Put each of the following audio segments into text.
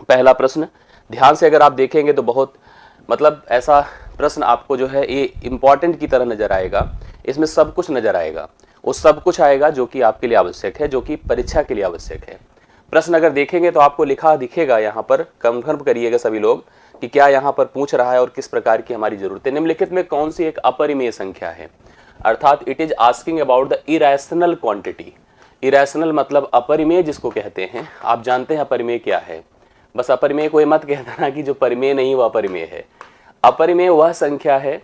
पहला प्रश्न ध्यान से अगर आप देखेंगे तो बहुत मतलब ऐसा प्रश्न आपको जो है ये इंपॉर्टेंट की तरह नजर आएगा। इसमें सब कुछ नजर आएगा, वो सब कुछ आएगा जो कि आपके लिए आवश्यक है, जो कि परीक्षा के लिए आवश्यक है। प्रश्न अगर देखेंगे तो आपको लिखा दिखेगा, यहाँ पर कंफर्म करिएगा सभी लोग कि क्या यहाँ पर पूछ रहा है और किस प्रकार की हमारी जरूरत है। निम्नलिखित में कौन सी एक अपरिमेय संख्या है, अर्थात it is asking about the irrational quantity. Irrational मतलब अपरिमेय जिसको कहते हैं। आप जानते हैं अपरिमेय क्या है, बस अपरिमेय को ये मत कह देना कि जो परिमेय नहीं वह अपरिमेय है। अपरिमेय वह संख्या है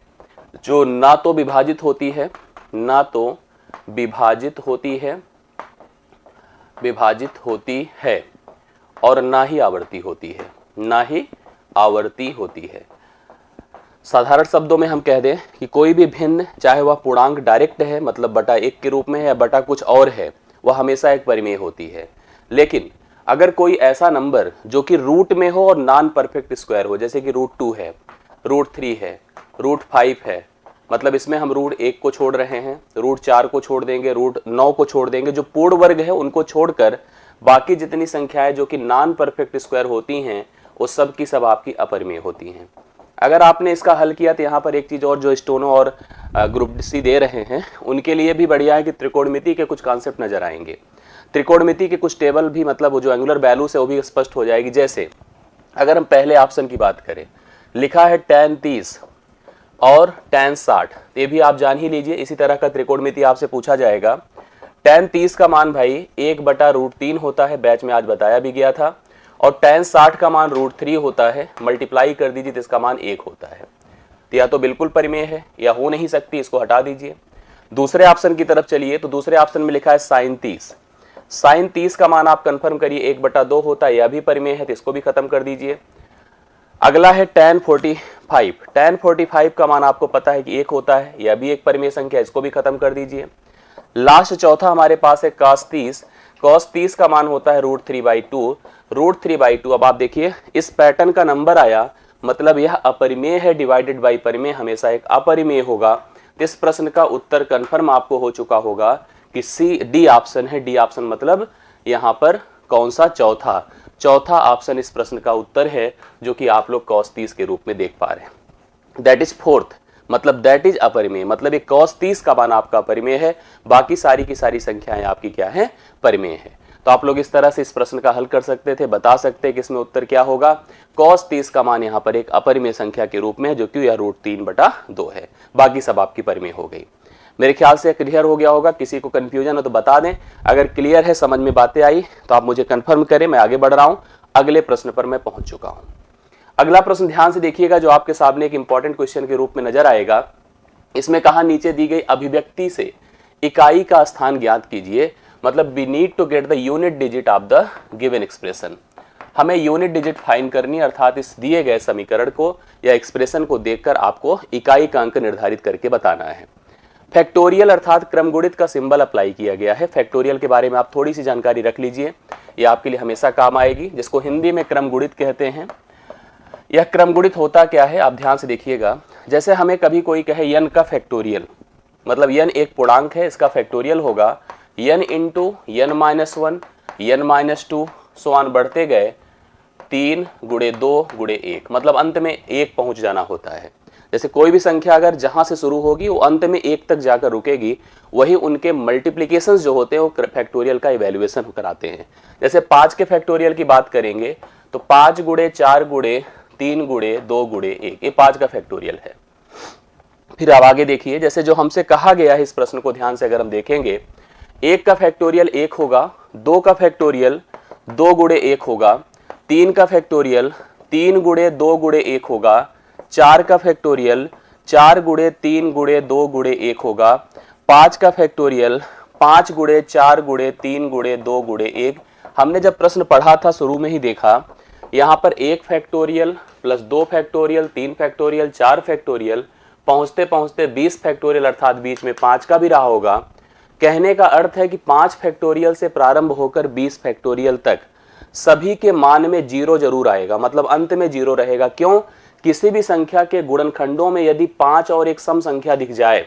जो ना तो विभाजित होती है, ना तो विभाजित होती है और ना ही आवर्ती होती है, ना ही आवर्ती होती है। साधारण शब्दों में हम कह दें कि कोई भी भिन्न, चाहे वह पूर्णांक डायरेक्ट है मतलब बटा 1 के रूप में है या बटा कुछ और है, वह हमेशा एक परिमेय होती है। लेकिन अगर कोई ऐसा नंबर जो कि रूट में हो और नॉन परफेक्ट स्क्वायर हो, जैसे कि √2 है, √3 है, √5 है, मतलब इसमें हम √1 को छोड़ रहे हैं, √4 को छोड़ देंगे, √9 को छोड़ देंगे, जो पूर्ण वर्ग है उनको छोड़कर बाकी जितनी संख्याएं जो कि नॉन परफेक्ट स्क्वायर होती हैं वो सब की सब आपकी अपरिमेय होती हैं। अगर आपने इसका हल किया तो यहाँ पर एक चीज़ और, जो स्टोनो और ग्रुप सी दे रहे हैं उनके लिए भी बढ़िया है कि त्रिकोणमिति के कुछ कॉन्सेप्ट नजर आएंगे। त्रिकोणमिति के कुछ टेबल भी मतलब वो जो एंगुलर वैल्यूज है वो भी स्पष्ट हो जाएगी। जैसे अगर हम पहले ऑप्शन की बात करें, लिखा है tan 30 और tan 60, ये भी आप जान ही लीजिए। इसी तरह का त्रिकोणमिति आपसे पूछा जाएगा। tan 30 का मान भाई 1/√3 होता है, बैच में आज बताया भी गया था, और tan 60 का मान √3 होता है। मल्टीप्लाई कर दीजिए तो इसका मान 1 होता है। तो या तो बिल्कुल परिमेय है या हो नहीं सकती, इसको हटा दीजिए। दूसरे ऑप्शन की तरफ चलिए तो दूसरे ऑप्शन में लिखा है sin 30। sin 30 का मान आप कंफर्म करिए 1/2 होता है, यह भी परिमेय है, तो इसको भी खत्म कर दीजिए। अगला है tan 45। tan 45 का मान आपको पता है कि 1 होता है, यह भी एक परिमेय संख्या, इसको भी खत्म कर दीजिए। लास्ट चौथा हमारे पास है cos 30। cos 30 का मान होता है √3/2। √3/2 अब आप देखिए इस पैटर्न का नंबर आया, मतलब यह अपरिमेय है, डिवाइडेड बाई परिमेय हमेशा एक अपरिमेय होगा। तो इस प्रश्न का उत्तर कंफर्म आपको हो चुका होगा कि डी ऑप्शन है। डी ऑप्शन मतलब यहाँ पर कौन सा, चौथा ऑप्शन इस प्रश्न का उत्तर है, जो कि आप लोग cos 30 के रूप में देख पा रहे हैं। दैट इज फोर्थ, मतलब दैट इज अपरिमेय, मतलब ये cos 30 का मान आपका परिमेय है, बाकी सारी की सारी संख्याएं आपकी क्या है, परिमेय है। तो आप लोग इस तरह से इस प्रश्न का हल कर सकते थे, बता सकते हैं कि इसमें उत्तर क्या होगा। cos 30 का मान यहाँ पर एक अपरिमेय संख्या के रूप में है, जो कि यह √3/2 है, बाकी सब आपकी परिमेय हो गई। मेरे ख्याल से क्लियर हो गया होगा। किसी को कंफ्यूजन हो तो बता दें, अगर क्लियर है, समझ में बातें आई तो आप मुझे कंफर्म करें। मैं आगे बढ़ रहा हूं, अगले प्रश्न पर मैं पहुंच चुका हूं। अगला प्रश्न ध्यान से देखिएगा, जो आपके सामने एक इंपॉर्टेंट क्वेश्चन के रूप में नजर आएगा। इसमें कहा नीचे दी गई अभिव्यक्ति से इकाई का स्थान ज्ञात कीजिए, मतलब we need to get the unit digit of the given expression. हमें यूनिट डिजिट फाइंड करनी, अर्थात इस दिए गए समीकरण को या एक्सप्रेशन को देखकर आपको इकाई का अंक निर्धारित करके बताना है। फैक्टोरियल अर्थात क्रमगुणित का सिंबल अप्लाई किया गया है। फैक्टोरियल के बारे में आप थोड़ी सी जानकारी रख लीजिए, ये आपके लिए हमेशा काम आएगी, जिसको हिंदी में क्रमगुणित कहते हैं। यह क्रमगुणित होता क्या है, आप ध्यान से देखिएगा। जैसे हमें कभी कोई कहे n का फैक्टोरियल, मतलब n एक पूर्णांक है, इसका फैक्टोरियल होगा n into n-1, n-2 so on बढ़ते गए 3 × 2 × 1, मतलब अंत में 1 पहुंच जाना होता है। जैसे कोई भी संख्या अगर जहां से शुरू होगी वो अंत में 1 तक जाकर रुकेगी, वही उनके मल्टीप्लिकेशन जो होते हैं वो फैक्टोरियल का इवैल्यूएशन कराते हैं। जैसे 5 के फैक्टोरियल की बात करेंगे तो 5 × 4 × 3 × 2 × 1, ये 5 का फैक्टोरियल है। फिर आप आगे देखिए, जैसे जो हमसे कहा गया है इस प्रश्न को ध्यान से अगर हम देखेंगे, 1 का फैक्टोरियल 1 होगा, 2 का फैक्टोरियल 2 × 1 होगा, 3 का फैक्टोरियल 3 × 2 × 1 होगा, 4 का फैक्टोरियल 4 × 3 × 2 × 1 होगा, 5 का फैक्टोरियल 5 × 4 × 3 × 2 × 1। हमने जब प्रश्न पढ़ा था शुरू में ही देखा, यहाँ पर 1 factorial plus 2 factorial 3 factorial 4 factorial पहुँचते पहुँचते 20 फैक्टोरियल, अर्थात बीच में 5 का भी रहा होगा। कहने का अर्थ है कि 5 फैक्टोरियल से प्रारंभ होकर 20 फैक्टोरियल तक सभी के मान में 0 जरूर आएगा, मतलब अंत में 0 रहेगा। क्यों? किसी भी संख्या के गुणनखंडों में यदि 5 और एक सम संख्या दिख जाए,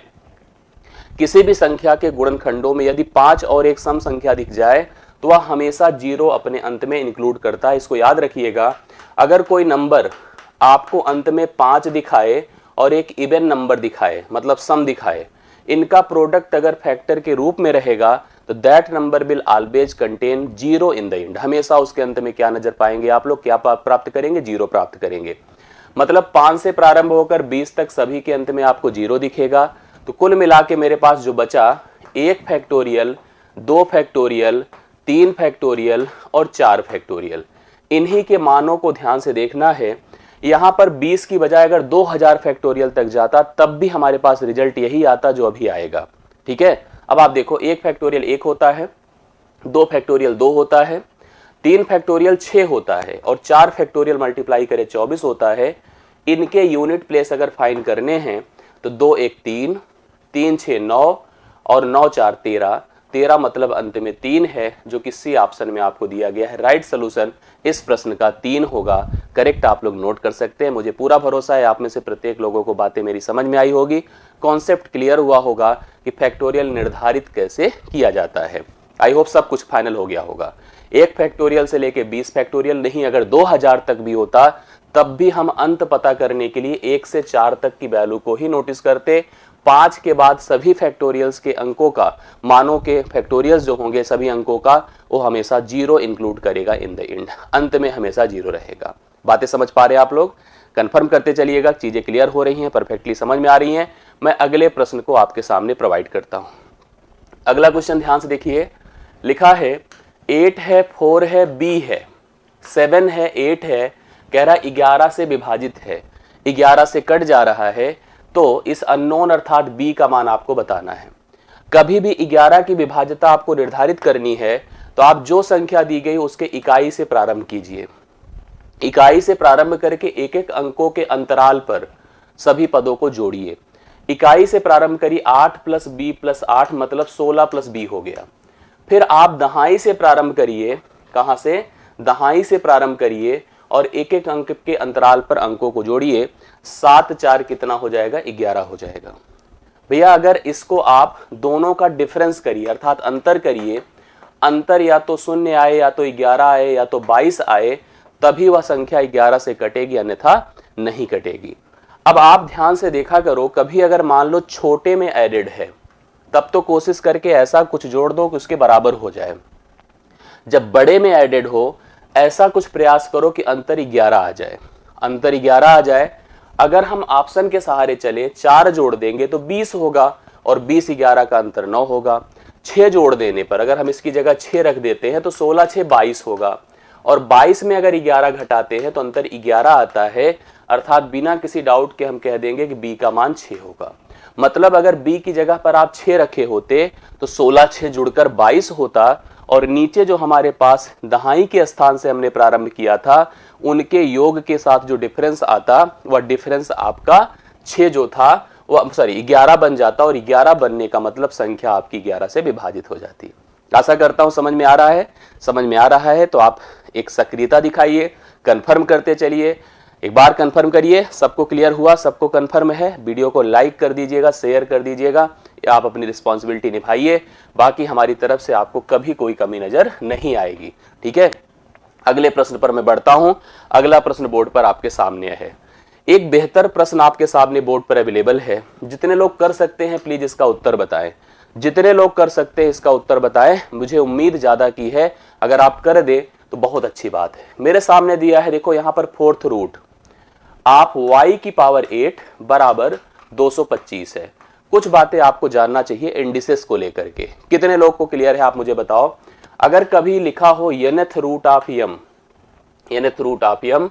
किसी भी संख्या के गुणनखंडों में यदि 5 और एक सम संख्या दिख जाए तो वह हमेशा 0 अपने अंत में इंक्लूड करता है। इसको याद रखिएगा। अगर कोई नंबर आपको अंत में 5 दिखाए और एक इवन नंबर दिखाए, मतलब सम दिखाए, इनका प्रोडक्ट अगर फैक्टर के रूप में रहेगा तो that number will always contain 0 in the end. हमेशा उसके अंत में क्या नजर पाएंगे आप लोग, क्या प्राप्त करेंगे, 0 प्राप्त करेंगे। मतलब 5 से प्रारंभ होकर 20 तक सभी के अंत में आपको 0 दिखेगा। तो कुल मिला के मेरे पास जो बचा 1 फैक्टोरियल, 2 फैक्टोरियल, 3 फैक्टोरियल और 4 फैक्टोरियल, इन्हीं के मानों को ध्यान से देखना है। यहां पर 20 की बजाय अगर 2000 फैक्टोरियल तक जाता तब भी हमारे पास रिजल्ट यही आता जो अभी आएगा। ठीक है, अब आप देखो 1 फैक्टोरियल 1 होता है, 2 फैक्टोरियल 2 होता है, 3 फैक्टोरियल 6 होता है और 4 फैक्टोरियल मल्टीप्लाई करें 24 होता है। इनके यूनिट प्लेस अगर फाइंड करने हैं तो 2 1 3, 3 6 9 और 9 4 13, 13 मतलब अंत में 3 है, जो कि सी ऑप्शन में आपको दिया गया है। राइट सोल्यूशन इस प्रश्न का 3 होगा। करेक्ट आप लोग नोट कर सकते हैं। मुझे पूरा भरोसा है आप में से प्रत्येक लोगों को बातें मेरी समझ में आई होगी, कॉन्सेप्ट क्लियर हुआ होगा कि फैक्टोरियल निर्धारित कैसे किया जाता है। आई होप सब कुछ फाइनल हो गया होगा। 1 फैक्टोरियल से लेके 20 फैक्टोरियल नहीं, अगर 2000 तक भी होता तब भी हम अंत पता करने के लिए 1 से 4 तक की वैल्यू को ही नोटिस करते। 5 के बाद सभी फैक्टोरियल्स के अंकों का, मानों के फैक्टोरियल्स जो होंगे सभी अंकों का, वो हमेशा 0 इंक्लूड करेगा इन द एंड। अंत में हमेशा 0 रहेगा। बातें समझ पा रहे हैं आप लोग? कंफर्म करते चलिएगा, चीजें क्लियर हो रही हैं, परफेक्टली समझ में आ रही हैं। मैं अगले प्रश्न को आपके सामने प्रोवाइड करता हूं। अगला क्वेश्चन ध्यान से देखिए। लिखा है 8 है, 4 है, B है, 7 है, 8 है, कह रहा 11 से विभाजित है, 11 से कट जा रहा है, तो इस अननोन अर्थात B का मान आपको बताना है। कभी भी 11 की विभाज्यता आपको निर्धारित करनी है तो आप जो संख्या दी गई उसके इकाई से प्रारंभ कीजिए। इकाई से प्रारंभ करके एक एक अंकों के अंतराल पर सभी पदों को जोड़िए। इकाई से प्रारंभ करिए, 8 + B + 8 मतलब 16 + B हो गया। फिर आप दहाई से प्रारंभ करिए। कहां से? दहाई से प्रारंभ करिए और एक एक अंक के अंतराल पर अंकों को जोड़िए। 7 4 कितना हो जाएगा? 11 हो जाएगा। भैया अगर इसको आप दोनों का डिफरेंस करिए अर्थात अंतर करिए, अंतर या तो 0 आए या तो 11 आए या तो 22 आए, तभी वह संख्या 11 से कटेगी, अन्यथा नहीं कटेगी। अब आप ध्यान से देखा करो, कभी अगर मान लो छोटे में एडेड है तब तो कोशिश करके ऐसा कुछ जोड़ दो कि उसके बराबर हो जाए। जब बड़े में एडेड हो ऐसा कुछ प्रयास करो कि अंतर 11 आ जाए, अंतर 11 आ जाए। अगर हम ऑप्शन के सहारे चले, 4 जोड़ देंगे तो 20 होगा और 20 11 का अंतर 9 होगा। 6 जोड़ देने पर अगर हम इसकी जगह 6 रख देते हैं तो 16 6 22 होगा और 22 में अगर 11 घटाते हैं तो अंतर 11 आता है। अर्थात बिना किसी डाउट के हम कह देंगे कि B का मान 6 होगा। मतलब अगर B की जगह पर आप 6 रखे होते तो 16 6 जुड़कर 22 होता और नीचे जो हमारे पास दहाई के स्थान से हमने प्रारंभ किया था उनके योग के साथ जो डिफरेंस आता वह डिफरेंस आपका 6 जो था वह 11 बन जाता और 11 बनने का मतलब संख्या आपकी 11 से विभाजित हो जाती। आशा करता हूं समझ में आ रहा है। समझ में आ रहा है तो आप एक सक्रियता दिखाइए, कंफर्म करते चलिए। एक बार कंफर्म करिए, सबको क्लियर हुआ, सबको कंफर्म है। वीडियो को लाइक कर दीजिएगा, शेयर कर दीजिएगा। आप अपनी रिस्पॉन्सिबिलिटी निभाइए, बाकी हमारी तरफ से आपको कभी कोई कमी नजर नहीं आएगी। ठीक है, अगले प्रश्न पर मैं बढ़ता हूं। अगला प्रश्न बोर्ड पर आपके सामने है। एक बेहतर प्रश्न आपके सामने बोर्ड पर अवेलेबल है। जितने लोग कर सकते हैं प्लीज इसका उत्तर बताएं। जितने लोग कर सकते हैं इसका उत्तर बताएं। मुझे उम्मीद ज्यादा की है, अगर आप कर दे तो बहुत अच्छी बात है। मेरे सामने दिया है, देखो यहां पर 4th रूट, आप y की पावर 8 बराबर 225 है। कुछ बातें आपको जानना चाहिए इंडिसेस को लेकर के। कितने लोग को क्लियर है आप मुझे बताओ। अगर कभी लिखा हो nth root of m, nth root of m,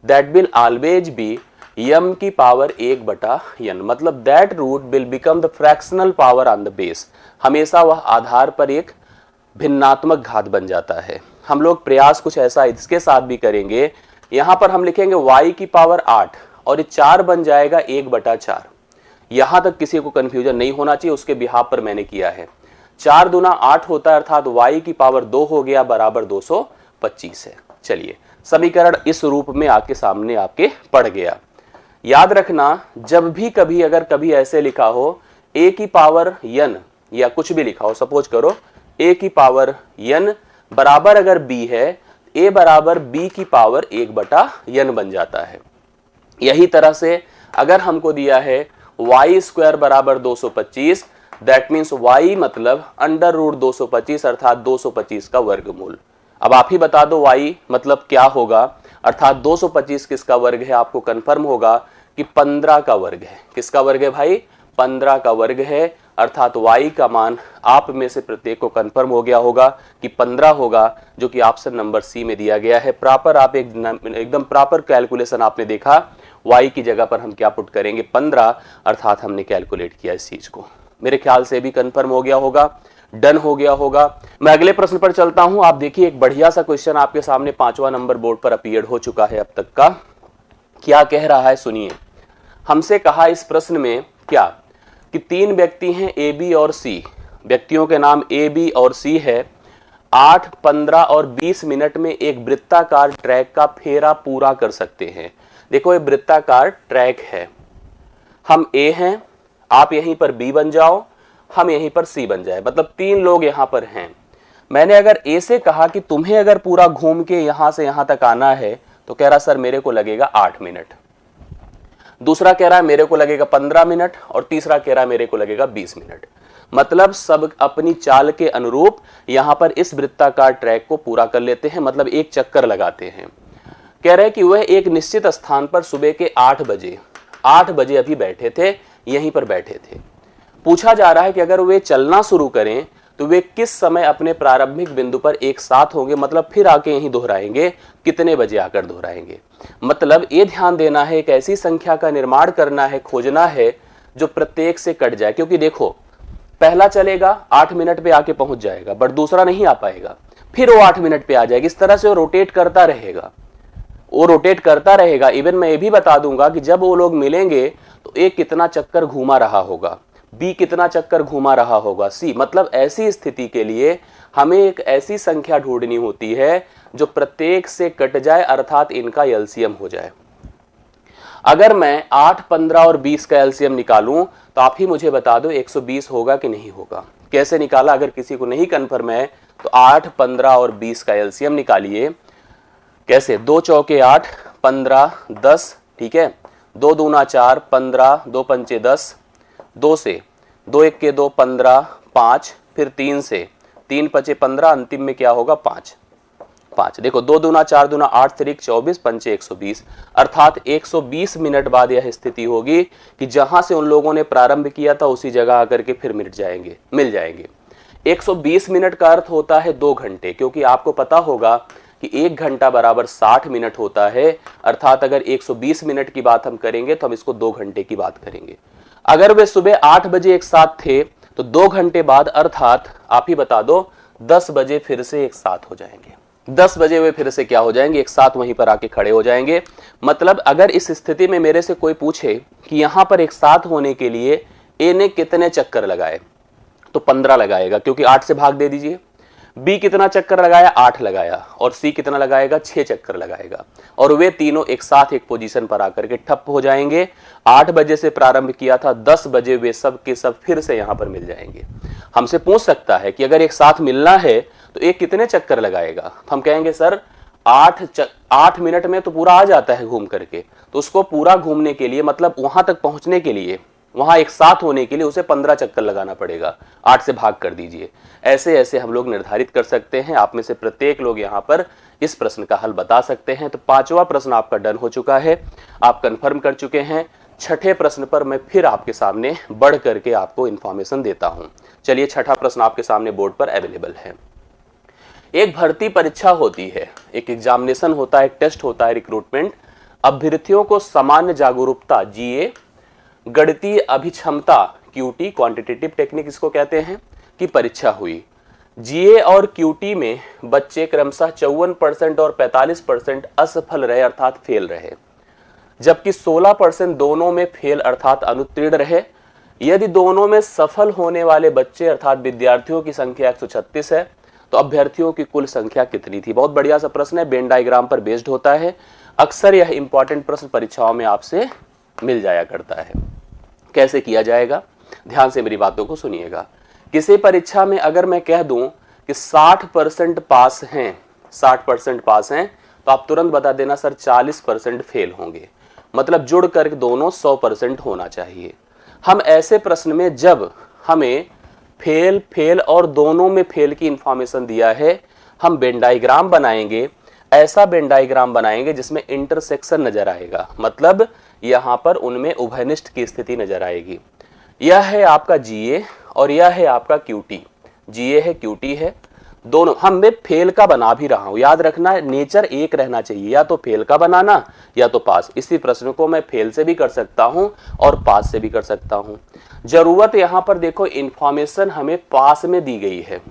that will always be m की पावर 1/n, मतलब that root will become the fractional power on the base. हमेशा वह आधार पर एक भिन्नात्मक घात बन जाता है। हम लोग प्रयास कुछ ऐसा इसके साथ भी करेंगे। यहां पर हम लिखेंगे y की पावर 8 और ये 4 बन जाएगा 1/4। यहां तक किसी को कंफ्यूजन नहीं होना चाहिए, उसके बिहाफ पर मैंने किया है। 4 दूना 8 होता है अर्थात y की पावर 2 हो गया बराबर 225 है। चलिए, समीकरण इस रूप में आपके सामने आपके पढ़ गया। याद रखना, जब भी कभी अगर कभी ऐसे लिखा हो a की पावर n या कुछ भी लिखा हो, सपोज करो a की पावर n बराबर अगर b है, a बराबर b की पावर 1/n बन जाता है। यही तरह से अगर हमको दिया है y स्क्वायर बराबर 225, दैट मीन्स y मतलब अंडर रूट 225 अर्थात 225 का वर्गमूल। अब आप ही बता दो y मतलब क्या होगा, अर्थात 225 किसका वर्ग है, आपको कंफर्म होगा कि 15 का वर्ग है। किसका वर्ग है भाई, 15 का वर्ग है, अर्थात y का मान आप में से प्रत्येक को कंफर्म हो गया होगा कि 15 होगा, जो कि ऑप्शन नंबर सी में दिया गया है। प्रॉपर आप एकदम प्रॉपर कैलकुलेशन आपने देखा, y की जगह पर हम क्या पुट करेंगे 15, अर्थात हमने कैलकुलेट किया इस चीज को। मेरे ख्याल से भी कंफर्म हो गया होगा, डन हो गया होगा। मैं अगले प्रश्न पर चलता हूं। आप देखिए एक बढ़िया सा क्वेश्चन आपके सामने 5वां नंबर बोर्ड पर अपीयर हो चुका है अब तक का। क्या कह रहा है सुनिए। हमसे कहा इस प्रश्न में क्या कि 3 व्यक्ति हैं ए बी और सी, व्यक्तियों के नाम ए बी और सी है। 8, 15 और 20 मिनट में एक वृत्ताकार ट्रैक का फेरा पूरा कर सकते हैं। देखो ये वृत्ताकार ट्रैक है, हम ए हैं, आप यहीं पर बी बन जाओ, हम यहीं पर सी बन जाए, मतलब 3 लोग यहां पर हैं। मैंने अगर ए से कहा कि तुम्हें अगर पूरा घूम के यहां से यहां तक आना है, तो कह रहा सर मेरे को लगेगा 8 मिनट, दूसरा कह रहा है मेरे को लगेगा 15 मिनट, और तीसरा कह रहा है मेरे को लगेगा 20 मिनट। मतलब सब अपनी चाल के अनुरूप यहां पर इस वृत्ताकार ट्रैक को पूरा कर लेते हैं, मतलब एक चक्कर लगाते हैं। कह रहे हैं कि वह एक निश्चित स्थान पर सुबह के 8 बजे अभी बैठे थे, यहीं पर बैठे थे। पूछा जा रहा है कि अगर वे चलना शुरू करें तो वे किस समय अपने प्रारंभिक बिंदु पर एक साथ होंगे, मतलब फिर आके यहीं दोहराएंगे, कितने बजे आकर दोहराएंगे। मतलब ये ध्यान देना है, एक ऐसी संख्या का निर्माण करना है, खोजना है जो प्रत्येक से कट जाए। क्योंकि देखो पहला चलेगा 8 मिनट पे आके पहुंच जाएगा, बट दूसरा नहीं आ पाएगा, फिर वो 8 मिनट पे आ जाएगा। इस तरह से वो रोटेट करता रहेगा। इवन मैं ये भी बता दूंगा कि जब वो लोग मिलेंगे तो एक कितना चक्कर घूमा रहा होगा, बी कितना चक्कर घूमा रहा होगा, सी। मतलब ऐसी स्थिति के लिए हमें एक ऐसी संख्या ढूंढनी होती है जो प्रत्येक से कट जाए, अर्थात इनका एलसीएम हो जाए। अगर मैं 8, 15 और 20 का एलसीएम निकालूं तो आप ही मुझे बता दो 120 होगा कि नहीं होगा। कैसे निकाला, अगर किसी को नहीं कन्फर्म है तो 8, 15 और 20 का एलसीएम निकालिए। कैसे, 2 चौके 8, 15, 10, ठीक है, 2 दूना 4, 15, 2 पंचे 10, 2 से 2 1 के 2, 15, 5, फिर 3 से 3 पचे 15, अंतिम में क्या होगा 5। देखो 2 दूना 4 दूना 8 3 24, पंचे 120, अर्थात 120 मिनट बाद यह स्थिति होगी कि जहां से उन लोगों ने प्रारंभ किया था उसी जगह आकर के फिर मिल जाएंगे। 120 मिनट का अर्थ होता है 2 घंटे, क्योंकि आपको पता होगा कि 1 घंटा बराबर 60 मिनट होता है। अर्थात अगर 120 मिनट की बात हम करेंगे तो हम इसको 2 घंटे की बात करेंगे। अगर वे सुबह 8 बजे एक साथ थे तो 2 घंटे बाद, अर्थात आप ही बता दो 10 बजे फिर से एक साथ हो जाएंगे। 10 बजे वे फिर से क्या हो जाएंगे, एक साथ वहीं पर आके खड़े हो जाएंगे। मतलब अगर इस स्थिति में मेरे से कोई पूछे कि यहां पर एक साथ होने के लिए ए ने कितने चक्कर लगाए, तो 15 लगाएगा, क्योंकि 8 से भाग दे दीजिए। बी कितना चक्कर लगाया, 8 लगाया, और सी कितना लगाएगा, 6 चक्कर लगाएगा, और वे तीनों एक साथ एक पोजीशन पर आकर के ठप हो जाएंगे। 8 बजे से प्रारंभ किया था, 10 बजे वे सब के सब फिर से यहां पर मिल जाएंगे। हमसे पूछ सकता है कि अगर एक साथ मिलना है तो एक कितने चक्कर लगाएगा, हम कहेंगे सर 8 मिनट में तो पूरा आ जाता है घूम करके। तो उसको पूरा घूमने के लिए, मतलब वहां तक पहुंचने के लिए, वहां एक साथ होने के लिए उसे 15 चक्कर लगाना पड़ेगा। 8 से भाग कर दीजिए। ऐसे ऐसे हम लोग निर्धारित कर सकते हैं। आप में से प्रत्येक लोग यहां पर इस प्रश्न का हल बता सकते हैं। तो 5वां प्रश्न आपका डन हो चुका है, आप कंफर्म कर चुके हैं। 6ठे प्रश्न पर मैं फिर आपके सामने बढ़ करके आपको इंफॉर्मेशन देता हूं। चलिए 6ठा प्रश्न आपके सामने बोर्ड पर अवेलेबल है। एक भर्ती परीक्षा होती है, एक एग्जामिनेशन होता है, एक टेस्ट होता है, रिक्रूटमेंट। अभ्यर्थियों को सामान्य जागरूकता GA, गणितीय अभिक्षमता QT, क्वांटिटेटिव टेक्निक इसको कहते हैं, की परीक्षा हुई। GA और QT में बच्चे क्रमशः 54% और 45% असफल रहे, अर्थात फेल रहे, जबकि 16% दोनों में फेल अर्थात अनुत्तीर्ण रहे। यदि दोनों में सफल होने वाले बच्चे अर्थात विद्यार्थियों की संख्या 136 है तो अभ्यर्थियों की कुल संख्या कितनी थी। बहुत बढ़िया सा प्रश्न है, वेन डायग्राम पर बेस्ड होता है। अक्सर यह इंपॉर्टेंट प्रश्न परीक्षाओं में आपसे मिल जाया करता है। कैसे किया जाएगा, ध्यान से मेरी बातों को सुनिएगा। किसी परीक्षा में अगर मैं कह दूं कि 60% पास हैं, 60% पास हैं, तो आप तुरंत बता देना सर 40% फेल होंगे। मतलब जुड़ कर दोनों 100% होना चाहिए। हम ऐसे प्रश्न में जब हमें फेल फेल और दोनों में फेल की इंफॉर्मेशन दिया है, हम वेन डायग्राम बनाएंगे। ऐसा वेन डायग्राम बनाएंगे जिसमें इंटरसेक्शन नजर आएगा, मतलब यहां पर उनमें उभयनिष्ठ की स्थिति नजर आएगी। यह है आपका जीए और यह है आपका क्यूटी। जीए है, क्यूटी है, दोनों। हम मैं फेल का बना भी रहा हूं, याद रखना नेचर एक रहना चाहिए, या तो फेल का बनाना या तो पास। इसी प्रश्न को मैं फेल से भी कर सकता हूं और पास से भी कर सकता हूं। जरूरत यहां पर देखो इंफॉर्मेशन हमें पास में दी गई है,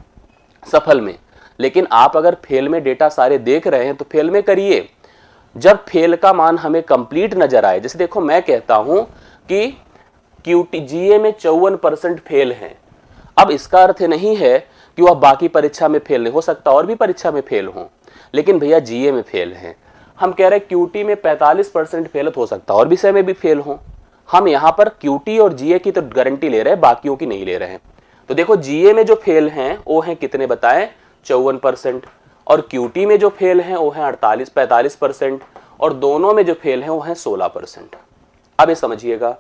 सफल में, लेकिन आप अगर फेल में डेटा सारे देख रहे हैं तो फेल में करिए। जब फेल का मान हमें कंप्लीट नजर आए, जैसे देखो मैं कहता हूं कि क्यूटी जीए में 54% फेल हैं। अब इसका अर्थ नहीं है कि वह बाकी परीक्षा में फेल नहीं हो सकता, और भी परीक्षा में फेल हो, लेकिन भैया जीए में फेल हैं। हम कह रहे हैं क्यूटी में 45% फेल हो सकता है और विषय में भी फेल हो। हम यहां पर क्यूटी और जीए की तो गारंटी ले रहे हैं, बाकियों की नहीं ले रहे हैं। तो देखो जीए में जो फेल हैं वो हैं कितने बताएं, 54%, और क्यूटी में जो फेल हैं वो हैं 45%, और दोनों में जो फेल हैं वो हैं 16%। अब ये समझिएगा,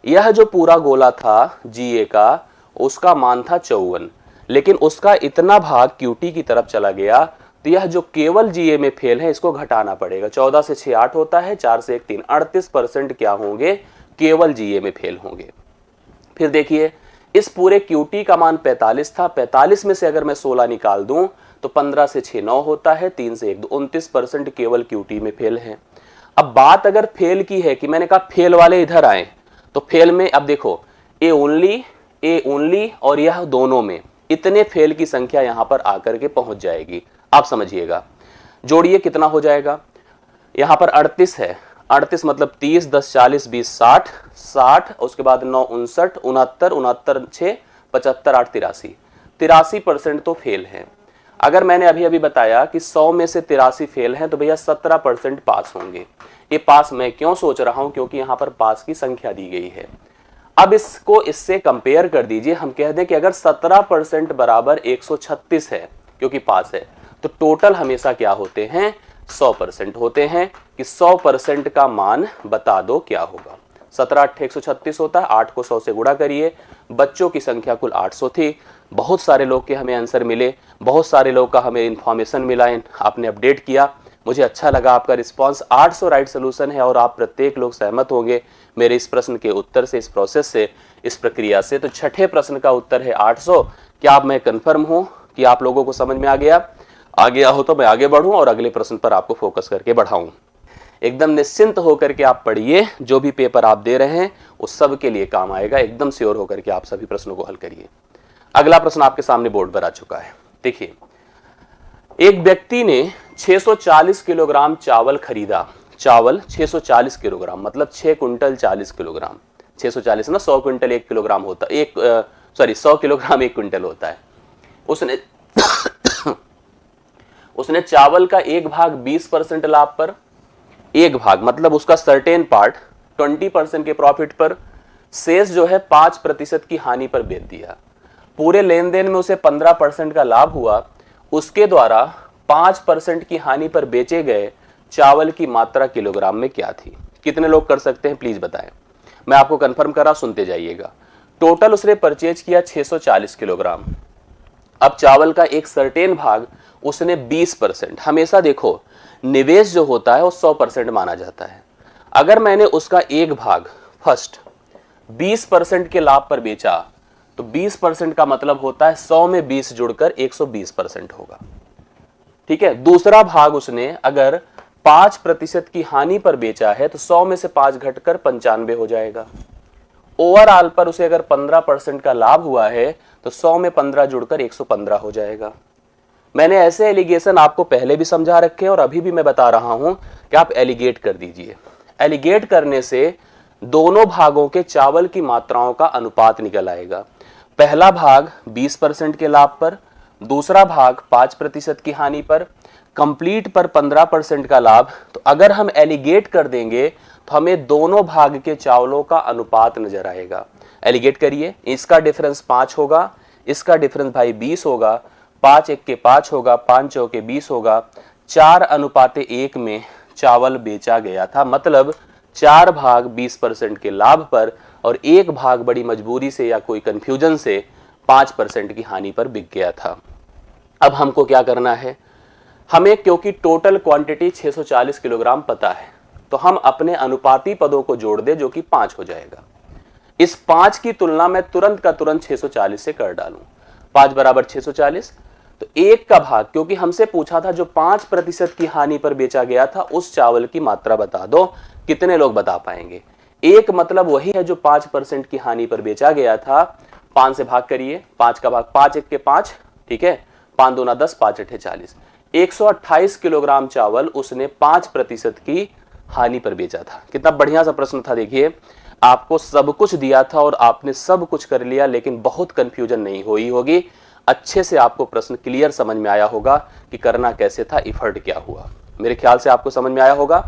यह जो पूरा गोला था जीए का, उसका मान था 54, लेकिन उसका इतना भाग क्यूटी की तरफ चला गया, तो यह जो केवल जीए में फेल है इसको घटाना पड़ेगा। 14 से 6 8 होता है, 4 से 1 3, 38% क्या होंगे, केवल जीए में फेल होंगे। फिर देखिए इस पूरे क्यूटी का मान 45 था, 45 में से अगर मैं 16 निकाल दूं तो 15 से 6 9 होता है, 3 से 1 2, 29% केवल क्यूटी में फेल है। अब बात अगर फेल की है कि मैंने कहा फेल वाले इधर आए, तो फेल में अब देखो ए ओनली और यह दोनों में इतने फेल की संख्या यहां पर आकर के पहुंच जाएगी। आप समझिएगा, जोड़िए कितना हो जाएगा। यहां पर 38 है, 38 मतलब 30 10 40 20 60, 60 उसके बाद 9 59 69 69 6 75 8 83, 83% तो फेल है। अगर मैंने अभी बताया कि 100 में से 83 फेल हैं, तो भैया 17% पास होंगे। ये पास मैं क्यों सोच रहा हूं, क्योंकि यहां पर पास की संख्या दी गई है। अब इसको इससे कंपेयर कर दीजिए, हम कह दें कि अगर 17% बराबर 136 है, क्योंकि पास है, तो टोटल हमेशा क्या होते हैं, 100% होते हैं। कि 100% का मान बता दो क्या होगा। 17 8 136 होता है, 8 को 100 से गुणा करिए। बच्चों की संख्या कुल 800 थी। बहुत सारे लोग के हमें आंसर मिले, बहुत सारे लोग का हमें इंफॉर्मेशन मिला, आपने अपडेट किया, मुझे अच्छा लगा आपका रिस्पांस। 800 राइट सोल्यूशन है और आप प्रत्येक लोग सहमत होंगे मेरे इस प्रश्न के उत्तर से, इस प्रोसेस से, इस प्रक्रिया से। तो छठे प्रश्न का उत्तर है 800। क्या आप मैं कंफर्म हूं कि आप लोगों को समझ में आ गया हो तो मैं आगे बढ़ूं और अगले प्रश्न पर आपको फोकस करके बढ़ाऊं। एकदम निश्चिंत होकर के आप पढ़िए, जो भी पेपर आप दे रहे हैं उस सब के लिए काम आएगा। एकदम श्योर होकर के आप सभी प्रश्नों को हल करिए। अगला प्रश्न आपके सामने बोर्ड पर आ चुका है। देखिए, एक व्यक्ति ने 640 किलोग्राम चावल खरीदा। चावल 640 किलोग्राम मतलब 6 कुंटल 40 किलोग्राम। 640 ना, 100 क्विंटल 1 किलोग्राम होता है, 100 किलोग्राम 1 क्विंटल होता है। उसने चावल का एक भाग 20% लाभ पर, एक भाग मतलब उसका सर्टेन पार्ट 20% के प्रॉफिट पर, शेष जो है 5% की हानि पर बेच दिया। पूरे लेन देन में उसे 15% का लाभ हुआ। उसके द्वारा 5% की हानि पर बेचे गए चावल की मात्रा किलोग्राम में क्या थी। कितने लोग कर सकते हैं प्लीज बताएं। मैं आपको कंफर्म करा, सुनते जाइएगा। टोटल उसने परचेज किया 640 किलोग्राम। अब चावल का एक सर्टेन भाग उसने 20%, हमेशा देखो निवेश जो होता है वो 100% माना जाता है। अगर मैंने उसका एक भाग फर्स्ट 20% के लाभ पर बेचा तो 20% का मतलब होता है 100 में 20 जुड़कर 120% होगा। ठीक है। दूसरा भाग उसने अगर 5% की हानि पर बेचा है तो 100 में से 5 घटकर 95 हो जाएगा। ओवरऑल पर उसे अगर 15% का लाभ हुआ है तो 100 में 15 जुड़कर 115 हो जाएगा। मैंने ऐसे एलिगेशन आपको पहले भी समझा रखे हैं और अभी भी मैं बता रहा हूं कि आप एलिगेट कर दीजिए। एलिगेट करने से दोनों भागों के चावल की मात्राओं का अनुपात निकल आएगा। पहला भाग 20% के लाभ पर, दूसरा भाग 5% की हानि पर, कंप्लीट पर 15% का लाभ। तो अगर हम एलिगेट कर देंगे तो हमें दोनों भाग के चावलों का अनुपात नजर आएगा। एलिगेट करिए, इसका डिफरेंस 5 होगा, इसका डिफरेंस भाई 20 होगा। 5 एक के 5 होगा, 5 चौके 20 होगा। 4:1 में चावल बेचा गया था, मतलब 4 भाग 20% के लाभ पर और 1 भाग बड़ी मजबूरी से या कोई कंफ्यूजन से 5% की हानि पर बिक गया था। अब हमको क्या करना है, हमें क्योंकि टोटल क्वांटिटी 640 किलोग्राम पता है, तो हम अपने अनुपाती पदों को जोड़ दे जो कि 5 हो जाएगा। इस 5 की तुलना में तुरंत का तुरंत 640 से कर डालूं। 5 बराबर 640, तो 1 का भाग, क्योंकि हमसे पूछा था जो 5% की हानि पर बेचा गया था उस चावल की मात्रा बता दो। कितने लोग बता पाएंगे? 1 मतलब वही है जो 5% की हानि पर बेचा गया था। 5 से भाग करिए, 5 का भाग, 5 एक के 5, ठीक है, 5 दूना 10, 5 अठे 40। 128 किलोग्राम चावल उसने 5% की हानि पर बेचा था। कितना बढ़िया सा प्रश्न था। देखिए, आपको सब कुछ दिया था और आपने सब कुछ कर लिया, लेकिन बहुत कंफ्यूजन नहीं हुई होगी। अच्छे से आपको प्रश्न क्लियर समझ में आया होगा कि करना कैसे था, इफर्ट क्या हुआ। मेरे ख्याल से आपको समझ में आया होगा।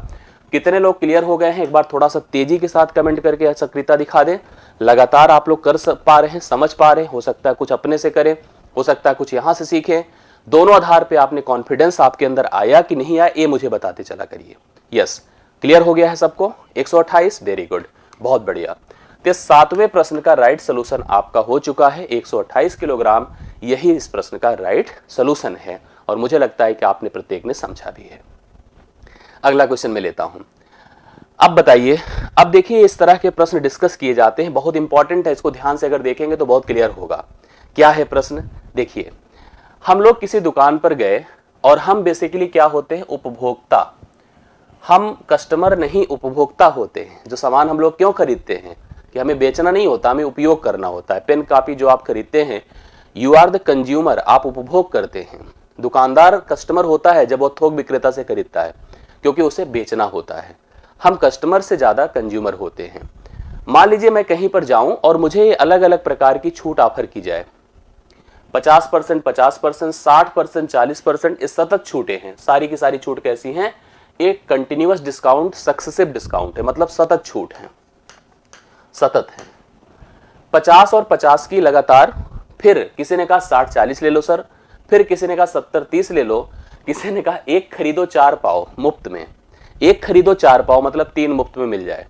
कितने लोग क्लियर हो गए हैं? एक बार थोड़ा सा तेजी के साथ कमेंट करके सक्रियता दिखा दें। लगातार आप लोग कर पा रहे हैं, समझ पा रहे हैं। हो सकता है कुछ अपने से करें, हो सकता है कुछ यहां से सीखें। दोनों आधार पे आपने कॉन्फिडेंस आपके अंदर आया कि नहीं आया, ये मुझे बताते चला करिए। यस, क्लियर हो गया है सबको? 128, वेरी गुड, बहुत बढ़िया। तो 7वें प्रश्न का राइट सोल्यूशन आपका हो चुका है 128 किलोग्राम। यही इस प्रश्न का राइट सोल्यूशन है और मुझे लगता है कि आपने प्रत्येक ने समझा भी है। अगला क्वेश्चन मैं लेता हूं। अब बताइए, अब देखिए इस तरह के प्रश्न डिस्कस किए जाते हैं, बहुत इंपॉर्टेंट है, इसको ध्यान से अगर देखेंगे तो बहुत क्लियर होगा। क्या है प्रश्न? देखिए, हम लोग किसी दुकान पर गए और हम बेसिकली क्या होते हैं? उपभोक्ता। हम कस्टमर नहीं, उपभोक्ता होते हैं। जो सामान हम लोग क्यों खरीदते हैं? कि हमें बेचना नहीं होता, हमें उपयोग करना होता है। पेन कापी जो आप खरीदते हैं, यू आर द कंज्यूमर, आप उपभोग करते हैं। दुकानदार कस्टमर होता है जब वो थोक विक्रेता से खरीदता है, क्योंकि उसे बेचना होता है। हम कस्टमर से ज्यादा कंज्यूमर होते हैं। मान लीजिए मैं कहीं पर जाऊं और मुझे अलग अलग प्रकार की छूट ऑफर की जाए, 50%, 50%, 60%, 40%, इस सतत छूटें हैं। सारी की सारी छूट कैसी हैं? एक कंटिन्यूअस डिस्काउंट, सक्सेसिव डिस्काउंट है, मतलब सतत छूट है, सतत है। 50 और 50 की लगातार, फिर किसी ने कहा 60-40 ले लो सर, फिर किसी ने कहा 70-30 ले लो, किसी ने कहा 1 खरीदो 4 पाओ मुफ्त में। 1 खरीदो 4 पाओ मतलब 3 मुफ्त में मिल जाए।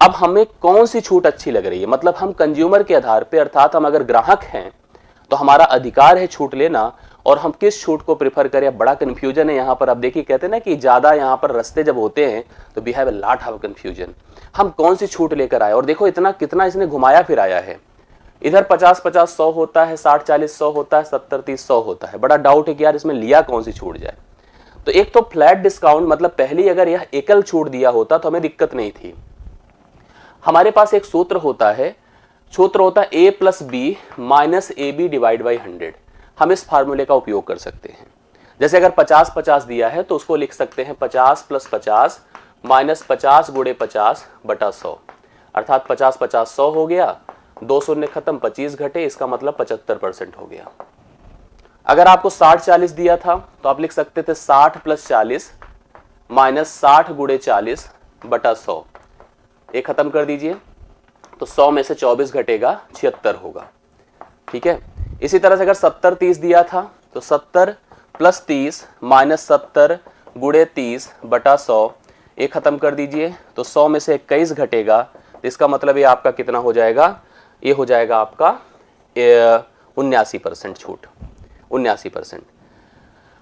अब हमें कौन सी छूट अच्छी लग रही है? मतलब हम कंज्यूमर के आधार पे, अर्थात हम अगर ग्राहक हैं तो हमारा अधिकार है छूट लेना, और हम किस छूट को प्रेफर करें? बड़ा कंफ्यूजन है यहाँ पर। अब देखिए, कहते हैं ना कि ज्यादा यहाँ पर रास्ते जब होते हैं तो we have a lot of confusion. हम कौन सी छूट लेकर आए? और देखो इतना कितना इसने घुमाया फिर आया है। इधर 50-50 100 होता है, 60-40 100 होता है, 70-30 100 होता है। बड़ा डाउट है कि यार इसमें लिया कौन सी छूट जाए। तो एक तो फ्लैट डिस्काउंट, मतलब पहली अगर यह एकल छूट दिया होता तो हमें दिक्कत नहीं थी। हमारे पास एक सूत्र होता है, a + b - ab / 100। हम इस फार्मूले का उपयोग कर सकते हैं। जैसे अगर 50-50 दिया है तो उसको लिख सकते हैं 50 + 50 - 50 × 50 / 100, अर्थात 50-50 100 हो गया, 2 शून्य खत्म, 25 घटे, इसका मतलब 75% हो गया। अगर आपको 60-40 दिया था तो आप लिख सकते थे 60 + 40 - 60 × 40 / 100। एक खत्म कर दीजिए तो 100 में से 24 घटेगा, 76 होगा। ठीक है। इसी तरह से अगर 70-30 दिया था तो 70 + 30 - 70 × 30 / 100। एक खत्म कर दीजिए तो 100 में से 21 घटेगा, तो इसका मतलब ये आपका कितना हो जाएगा? ये हो जाएगा आपका 79% छूट, 79%।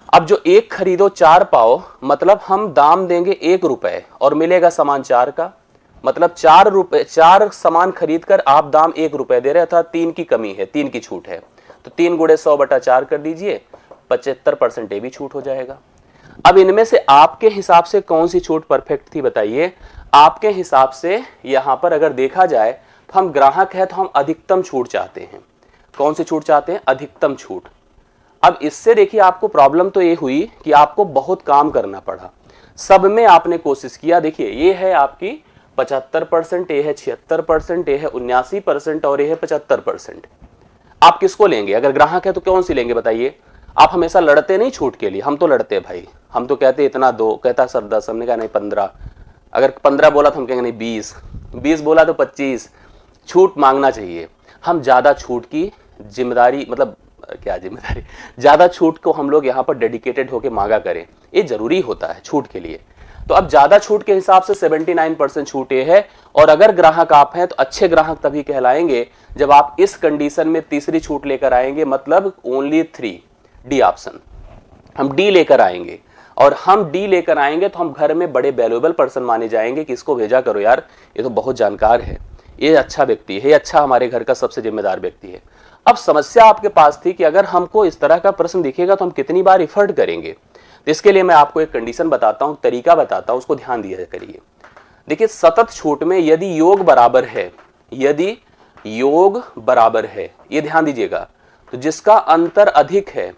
अब जो 1 खरीदो 4 पाओ, मतलब हम दाम देंगे 1 रुपए और मिलेगा सामान 4 का, मतलब 4 रुपए, 4 सामान खरीद कर आप दाम 1 रुपए दे रहे हैं, अर्थात 3 की कमी है, 3 की छूट है। तो 3 × 100 / 4 कर दीजिए, 75% ये भी छूट हो जाएगा। अब इनमें से आपके हिसाब से कौन सी छूट परफेक्ट थी बताइए? आपके हिसाब से यहां पर अगर देखा जाए तो हम ग्राहक है तो हम अधिकतम छूट चाहते हैं। कौन सी छूट चाहते हैं? अधिकतम छूट। अब इससे देखिए आपको प्रॉब्लम तो ये हुई कि आपको बहुत काम करना पड़ा, सब में आपने कोशिश किया। देखिए ये है आपकी 75%, ये है 76%, ये है 79% और ये है 75%। आप किसको लेंगे? अगर ग्राहक है तो कौन सी लेंगे बताइए? आप हमेशा लड़ते नहीं छूट के लिए, हम तो लड़ते भाई, हम तो कहते इतना दो, कहता सर 10, हमने कहा नहीं 15, अगर 15 बोला तो हम कहेंगे नहीं 20, 20 बोला तो 25, छूट मांगना चाहिए। हम ज्यादा छूट की जिम्मेदारी, मतलब क्या जिम्मेदारी, ज्यादा छूट को हम लोग यहाँ पर डेडिकेटेड होकर मांगा करें, ये जरूरी होता है छूट के लिए। तो अब ज्यादा छूट के हिसाब से 79% छूट ये है। और अगर ग्राहक आप हैं तो अच्छे ग्राहक तभी कहलाएंगे जब आप इस कंडीशन में तीसरी छूट लेकर आएंगे, मतलब ओनली 3, डी ऑप्शन। हम डी लेकर आएंगे, और हम डी लेकर आएंगे तो हम घर में बड़े वैल्यूएबल पर्सन माने जाएंगे कि इसको भेजा करो यार, ये तो बहुत जानकार है, ये अच्छा व्यक्ति है, ये अच्छा हमारे घर का सबसे जिम्मेदार व्यक्ति है। अब समस्या आपके पास थी कि अगर हमको इस तरह का प्रश्न दिखेगा तो हम कितनी बार एफर्ट करेंगे। तो इसके लिए मैं आपको एक कंडीशन बताता हूं, तरीका बताता हूं, उसको ध्यान दिया करिए। देखिए सतत छूट में यदि योग बराबर है, यदि योग बराबर है, ये ध्यान दीजिएगा, तो जिसका अंतर अधिक है,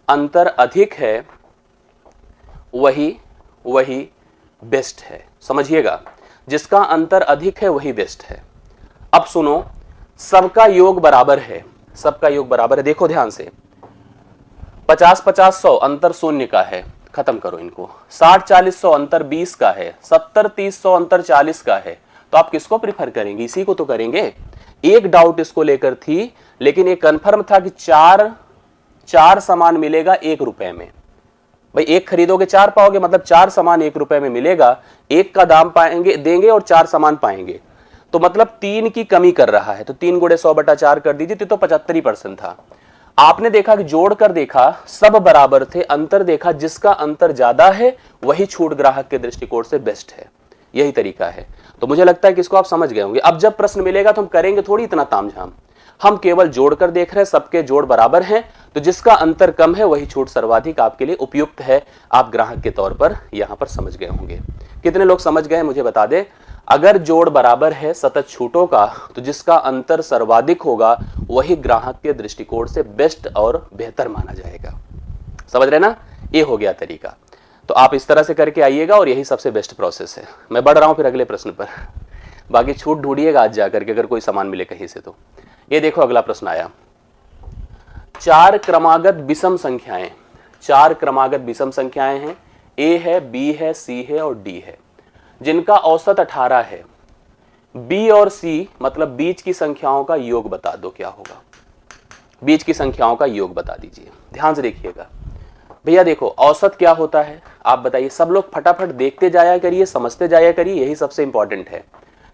अंतर अधिक है वही बेस्ट है। समझिएगा, जिसका अंतर अधिक है वही बेस्ट है। अब सुनो, सबका योग बराबर है, सबका योग बराबर है, देखो ध्यान से, 50-50 100 अंतर 0 का है, खत्म करो इनको। 60-40 100 अंतर 20 का है, 70-30 100 अंतर 40 का है। तो आप किसको प्रिफर करेंगे? इसी को तो करेंगे। एक डाउट इसको लेकर थी, लेकिन ये कंफर्म था कि चार सामान मिलेगा 1 रुपए में। भाई एक खरीदोगे 4 पाओगे, मतलब 4 सामान 1 रुपए में मिलेगा, एक का दाम पाएंगे देंगे और 4 सामान पाएंगे, तो मतलब 3 की कमी कर रहा है। तो 3 गुणे 100/4 कर दीजिए, तो 75% था। आपने देखा कि जोड़कर देखा सब बराबर थे, अंतर देखा जिसका अंतर ज्यादा है वही छूट ग्राहक के दृष्टिकोण से बेस्ट है। यही तरीका है। तो मुझे लगता है कि इसको आप समझ गए होंगे। अब जब प्रश्न मिलेगा तो हम करेंगे थोड़ी इतना तामझाम, हम केवल जोड़कर देख रहे हैं, सबके जोड़ बराबर हैं, तो जिसका अंतर कम है वही छूट सर्वाधिक आपके लिए उपयुक्त है। आप ग्राहक के तौर पर यहां पर समझ गए होंगे। कितने लोग समझ गए मुझे बता दे। अगर जोड़ बराबर है सतत छूटों का, तो जिसका अंतर सर्वाधिक होगा वही ग्राहक के दृष्टिकोण से बेस्ट और बेहतर माना जाएगा। समझ रहे ना? ये हो गया तरीका। तो आप इस तरह से करके आइएगा और यही सबसे बेस्ट प्रोसेस है। मैं बढ़ रहा हूं फिर अगले प्रश्न पर, बाकी छूट ढूंढिएगा आज जाकर के अगर कोई सामान मिले कहीं से। तो ये देखो अगला प्रश्न आया, 4 क्रमागत विषम संख्याएं, 4 क्रमागत विषम संख्याएं हैं, ए है, बी है, सी है और डी है, जिनका औसत 18 है। बी और सी मतलब बीच की संख्याओं का योग बता दो, क्या होगा? बीच की संख्याओं का योग बता दीजिए। ध्यान से देखिएगा भैया। देखो औसत क्या होता है आप बताइए। सब लोग फटाफट देखते जाया करिए, समझते जाया करिए, यही सबसे इंपॉर्टेंट है।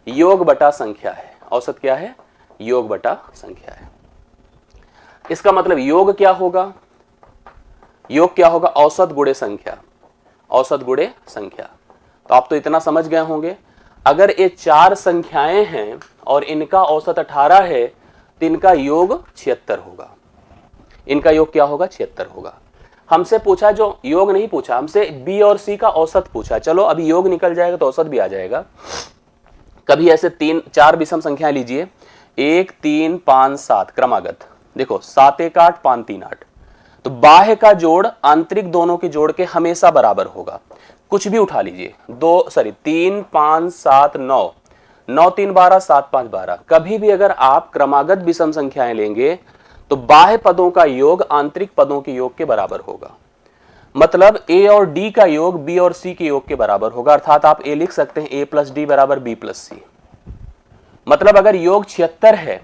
योग बटा संख्या है। औसत क्या है? योग बटा संख्या है। इसका मतलब योग क्या होगा? योग क्या होगा? औसत गुणे संख्या, औसत गुणे संख्या। तो आप तो इतना समझ गए होंगे, अगर ये 4 संख्याएं हैं और इनका औसत 18 है तो इनका योग 76 होगा। इनका योग क्या होगा? 76 होगा। हमसे पूछा, जो योग नहीं पूछा हमसे, बी और सी का औसत पूछा। चलो अभी योग निकल जाएगा तो औसत भी आ जाएगा। कभी ऐसे 4 विषम संख्याएं लीजिए, 1 3 5 7 क्रमागत। देखो 7 1 8 5 3 8, तो बाह्य का जोड़ आंतरिक दोनों के जोड़ के हमेशा बराबर होगा। कुछ भी उठा लीजिए, 3 5 7 9, 9 3 12, 7 5 12। कभी भी अगर आप क्रमागत विषम संख्याएं लेंगे तो बाह्य पदों का योग आंतरिक पदों के योग के बराबर होगा। मतलब ए और डी का योग बी और सी के योग के बराबर होगा। अर्थात आप ए लिख सकते हैं, ए प्लस डी बराबर बी प्लस सी। मतलब अगर योग 76 है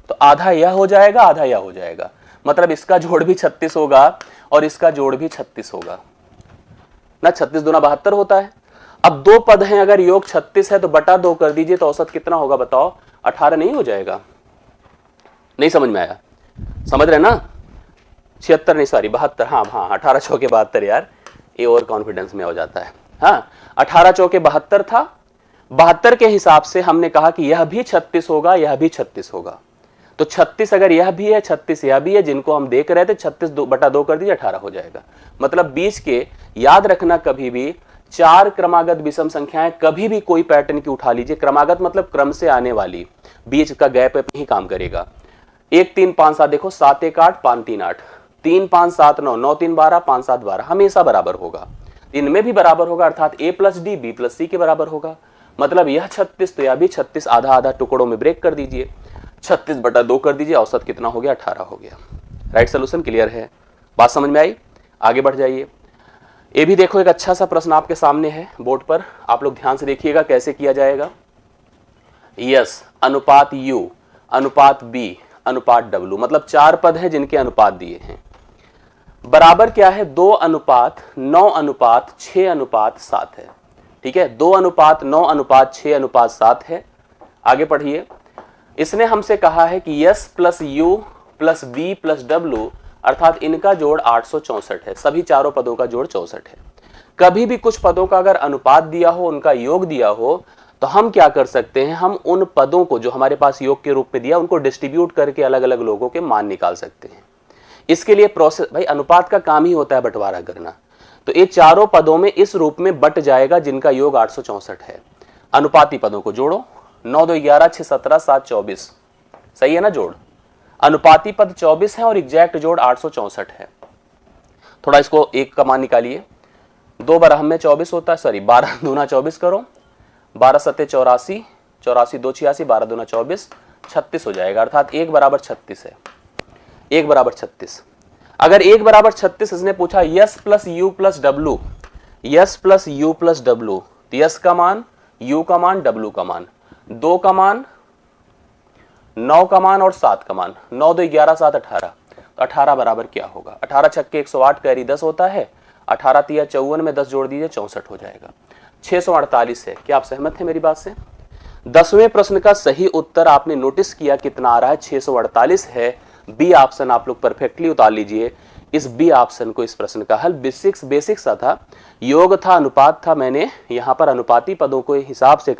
तो आधा यह हो जाएगा, आधा यह हो जाएगा। मतलब इसका जोड़ भी 36 होगा और इसका जोड़ भी 36 होगा ना। 36 दूना 72 होता है। अब 2 पद हैं, अगर योग 36 है तो बटा 2 कर दीजिए, तो औसत कितना होगा बताओ? 18 नहीं हो जाएगा? नहीं समझ में आया? समझ रहे ना? 76 नहीं, सॉरी 72। हाँ हाँ, 18 चौके 72 यार, ये और कॉन्फिडेंस में हो जाता है। हाँ 18 चौके 72 था। 72 के हिसाब से हमने कहा कि यह भी 36 होगा, यह भी 36 होगा। तो 36 अगर यह भी है, 36 यह भी है, जिनको हम देख रहे थे, 36 बटा 2 कर दीजिए, 18 हो जाएगा। मतलब बीच के, याद रखना कभी भी 4 क्रमागत विषम संख्याएं कभी भी कोई पैटर्न की उठा लीजिए। क्रमागत मतलब क्रम से आने वाली, बीच का गैप ही काम करेगा। 1 3 5 7, देखो 7 1 8 5 3 8, 3 5 7 9, 9 3 12, 5 7 12, हमेशा बराबर होगा। इनमें भी बराबर होगा, अर्थात ए प्लस डी बी प्लस सी के बराबर होगा। मतलब यह 36 तो यह भी 36, आधा आधा टुकड़ों में ब्रेक कर दीजिए, 36 बटा 2 कर दीजिए, औसत कितना हो गया? 18 हो गया। राइट सोल्यूशन क्लियर है? बात समझ में आई? आगे बढ़ जाइए। ये भी देखो, एक अच्छा सा प्रश्न आपके सामने है बोर्ड पर, आप लोग ध्यान से देखिएगा कैसे किया जाएगा। यस अनुपात यू, अनुपात बी, अनुपात W, मतलब 4 पद हैं जिनके अनुपात दिए हैं। बराबर क्या है? 2 अनुपात 9 अनुपात 6 अनुपात 7 है। ठीक है, 2 अनुपात 9 अनुपात 6 अनुपात 7 है। आगे पढ़िए। इसने हमसे कहा है कि S plus U plus V plus W अर्थात इनका जोड़ 864 है। सभी चारों पदों का जोड़ 64 है। कभी भी कुछ पदों का अगर अनुपात दिया हो, उनका योग दिया हो, तो हम क्या कर सकते हैं, हम उन पदों को जो हमारे पास योग के रूप में दिया उनको डिस्ट्रीब्यूट करके अलग अलग लोगों के मान निकाल सकते हैं। इसके लिए प्रोसेस, भाई अनुपात का काम ही होता है बंटवारा करना। तो ये चारों पदों में इस रूप में बट जाएगा जिनका योग 864 है। अनुपाती पदों को जोड़ो, 9 2 11 6 17 7 24, सही है ना जोड़। अनुपाती पद 24 है और एग्जैक्ट जोड़ 864 है। थोड़ा इसको एक का मान निकालिए। 2 बराह में 24 होता है, सॉरी 12 दूना 24 करो, 12 सत्ते 84, 84 2 86, 12 दूना 24, 36 हो जाएगा। अर्थात 1 बराबर 36 है। 1 बराबर 36। अगर 1 बराबर 36 इसने पूछा yes plus you plus W, yes plus you plus W, तो यस का मान, यू का मान, डब्लू का मान, 2 का मान, 9 का मान और 7 का मान। 9 2 11 7 18, तो 18 बराबर क्या होगा? 18 छक्के 108, कैरी 10 होता है। 18 तिया 54 में 10 जोड़ दीजिए, 64 हो जाएगा। 648 है। क्या आप सहमत हैं मेरी बात से? 10वें प्रश्न का सही उत्तर आपने नोटिस किया कितना आ रहा है? 648 है। बी ऑप्शन आप लोग परफेक्टली उतार लीजिए। इस बी ऑप्शन को, इस प्रश्न का हल बेसिक सा था, योग था, अनुपात था। मैंने यहाँ पर अनुपाती पदों को हिसाब से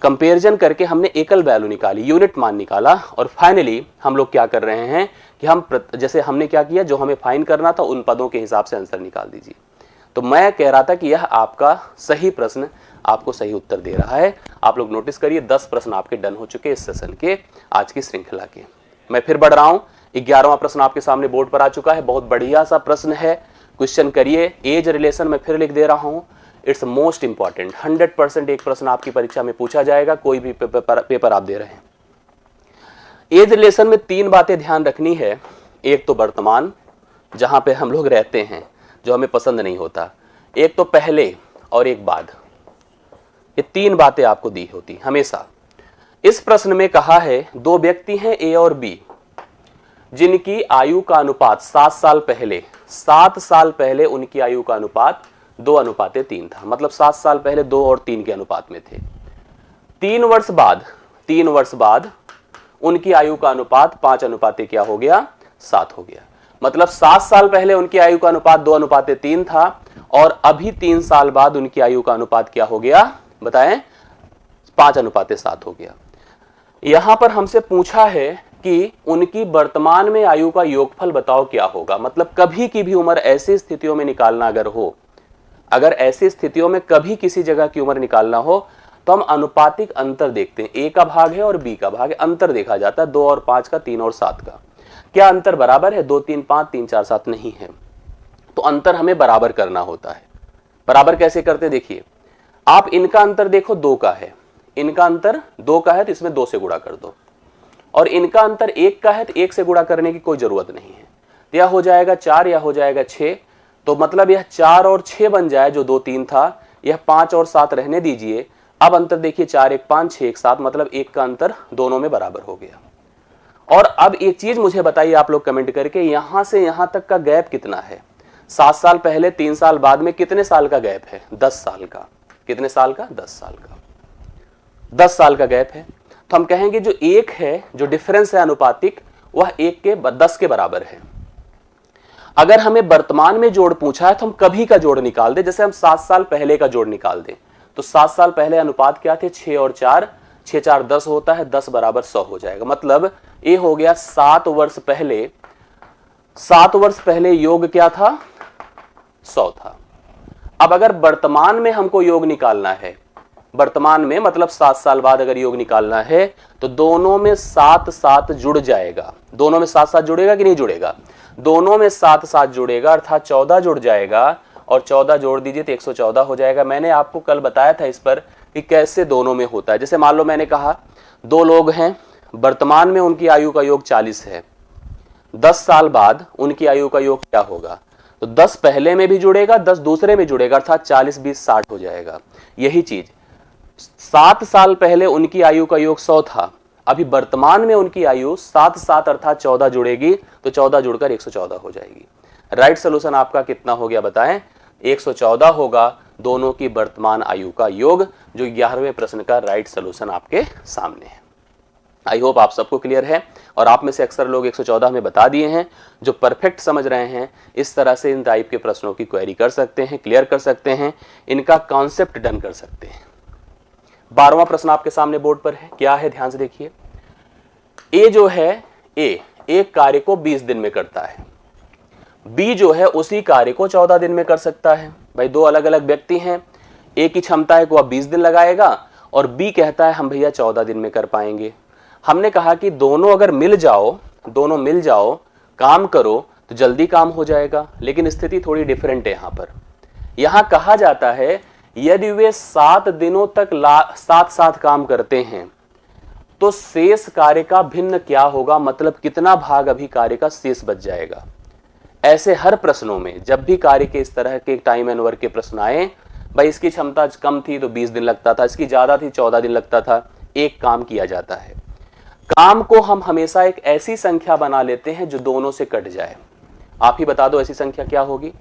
कंपेरिजन करके हमने एकल वैल्यू निकाली, यूनिट मान निकाला, और फाइनली हम लोग क्या कर रहे हैं कि हम जैसे हमने क्या किया, जो हमें फाइन करना था उन पदों के हिसाब से आंसर निकाल दीजिए। तो मैं कह रहा था कि यह आपका सही प्रश्न आपको सही उत्तर दे रहा है। आप लोग नोटिस करिए 10 प्रश्न आपके डन हो चुके इस सेशन के, आज की श्रृंखला के। मैं फिर बढ़ रहा हूं। 11वां प्रश्न आपके सामने बोर्ड पर आ चुका है। बहुत बढ़िया सा प्रश्न है। क्वेश्चन करिए। एज रिलेशन में फिर लिख दे रहा हूं, इट्स मोस्ट इंपॉर्टेंट। 100% एक प्रश्न आपकी परीक्षा में पूछा जाएगा, कोई भी पेपर आप दे रहे हैं। एज रिलेशन में 3 बातें ध्यान रखनी है। एक तो वर्तमान, जहां पे हम लोग रहते हैं, जो हमें पसंद नहीं होता। एक तो पहले और एक बाद। ये 3 बातें आपको दी होती हमेशा। इस प्रश्न में कहा है 2 व्यक्ति हैं ए और बी, जिनकी आयु का अनुपात 7 साल पहले उनकी आयु का अनुपात 2:3 था। मतलब 7 साल पहले 2 और 3 के अनुपात में थे। 3 वर्ष बाद उनकी आयु का अनुपात 5 क्या हो गया? 7 हो गया। मतलब 7 साल पहले उनकी आयु का अनुपात 2:3 था और अभी 3 साल बाद उनकी आयु का अनुपात क्या हो गया बताएं? 5:7 हो गया। यहां पर हमसे पूछा है कि उनकी वर्तमान में आयु का योगफल बताओ क्या होगा। मतलब कभी की भी उम्र ऐसी स्थितियों में निकालना अगर ऐसी स्थितियों में कभी किसी जगह की उम्र निकालना हो तो हम अनुपातिक अंतर देखते हैं। ए का भाग है और बी का भाग है, अंतर देखा जाता है 2 और 5 का, 3 और 7 का। क्या अंतर बराबर है? 2 3 5 3 4 7 नहीं है, तो अंतर हमें बराबर करना होता है। बराबर कैसे करते? देखिए, आप इनका अंतर देखो 2 का है, इनका अंतर 2 का है तो इसमें 2 से गुणा कर दो, और इनका अंतर 1 का है तो 1 से गुणा करने की कोई जरूरत नहीं है। तो यह हो जाएगा 4 या हो जाएगा 6। तो मतलब यह 4 और 6 बन जाए, जो 2 3 था, यह 5 और 7 रहने दीजिए। अब अंतर देखिए 4 1 5 6 1 7, मतलब 1 का अंतर दोनों में बराबर हो गया। और अब एक चीज मुझे बताइए आप लोग कमेंट करके, यहां से यहां तक का गैप कितना है? 7 साल पहले 3 साल बाद में कितने साल का गैप है? 10 साल का। कितने साल का? 10 साल का। 10 साल का गैप है। तो हम कहेंगे जो 1 है, जो डिफरेंस है अनुपातिक, वह 1 के 10 के बराबर है। अगर हमें वर्तमान में जोड़ पूछा है तो हम कभी का जोड़ निकाल दे। जैसे हम 7 साल पहले का जोड़ निकाल दें तो 7 साल पहले अनुपात क्या थे? 6 और 4, 6 4 10 होता है, 10 बराबर 100 हो जाएगा। मतलब ये हो गया 7 वर्ष पहले योग क्या था? 100 था। अब अगर वर्तमान में हमको योग निकालना है, वर्तमान में मतलब 7 साल बाद अगर योग निकालना है तो दोनों में 7 7 जुड़ जाएगा। दोनों में 7 7 जुड़ेगा कि नहीं जुड़ेगा? दोनों में 7 7 जुड़ेगा, अर्थात 14 जुड़ जाएगा, और 14 जोड़ दीजिए तो 114 हो जाएगा। मैंने आपको कल बताया था इस पर कि कैसे दोनों में होता है। जैसे मान लो मैंने कहा 2 लोग हैं, वर्तमान में उनकी आयु का योग 40 है, 10 साल बाद उनकी आयु का योग क्या होगा? तो 10 पहले में भी जुड़ेगा, 10 दूसरे में जुड़ेगा, अर्थात 40 20 60 हो जाएगा। यही चीज 7 साल पहले उनकी आयु का योग 100 था, अभी वर्तमान में उनकी आयु 7 7 अर्थात 14 जुड़ेगी तो 14 जुड़कर 114 हो जाएगी। राइट सोल्यूशन आपका कितना हो गया बताएं? 114 होगा दोनों की वर्तमान आयु का योग, जो 11वें प्रश्न का राइट सोल्यूशन आपके सामने है। आई होप आप सबको क्लियर है, और आप में से अक्सर लोग 114 में बता दिए हैं। जो परफेक्ट समझ रहे हैं इस तरह से इन टाइप के प्रश्नों की क्वेरी कर सकते हैं, क्लियर कर सकते हैं, इनका कॉन्सेप्ट डन कर सकते हैं। 12वां प्रश्न आपके सामने बोर्ड पर है, क्या है ध्यान से देखिए। ए जो है, ए एक कार्य को 20 दिन में करता है, बी जो है उसी कार्य को 14 दिन में कर सकता है। भाई दो अलग अलग व्यक्ति हैं, ए की क्षमता है कि वह 20 दिन लगाएगा और बी कहता है हम भैया 14 दिन में कर पाएंगे। हमने कहा कि दोनों अगर मिल जाओ काम करो तो जल्दी काम हो जाएगा, लेकिन स्थिति थोड़ी डिफरेंट है। यहां कहा जाता है यदि वे 7 दिनों तक साथ साथ काम करते हैं तो शेष कार्य का भिन्न क्या होगा, मतलब कितना भाग अभी कार्य का शेष बच जाएगा। ऐसे हर प्रश्नों में जब भी कार्य के इस तरह के टाइम एंड वर्क के प्रश्न आए, भाई इसकी क्षमता कम थी तो 20 दिन लगता था, इसकी ज्यादा थी 14 दिन लगता था, एक काम किया जाता है। काम को हम हमेशा एक ऐसी संख्या बना लेते हैं जो दोनों से कट जाए। आप ही बता दो ऐसी संख्या क्या होगी?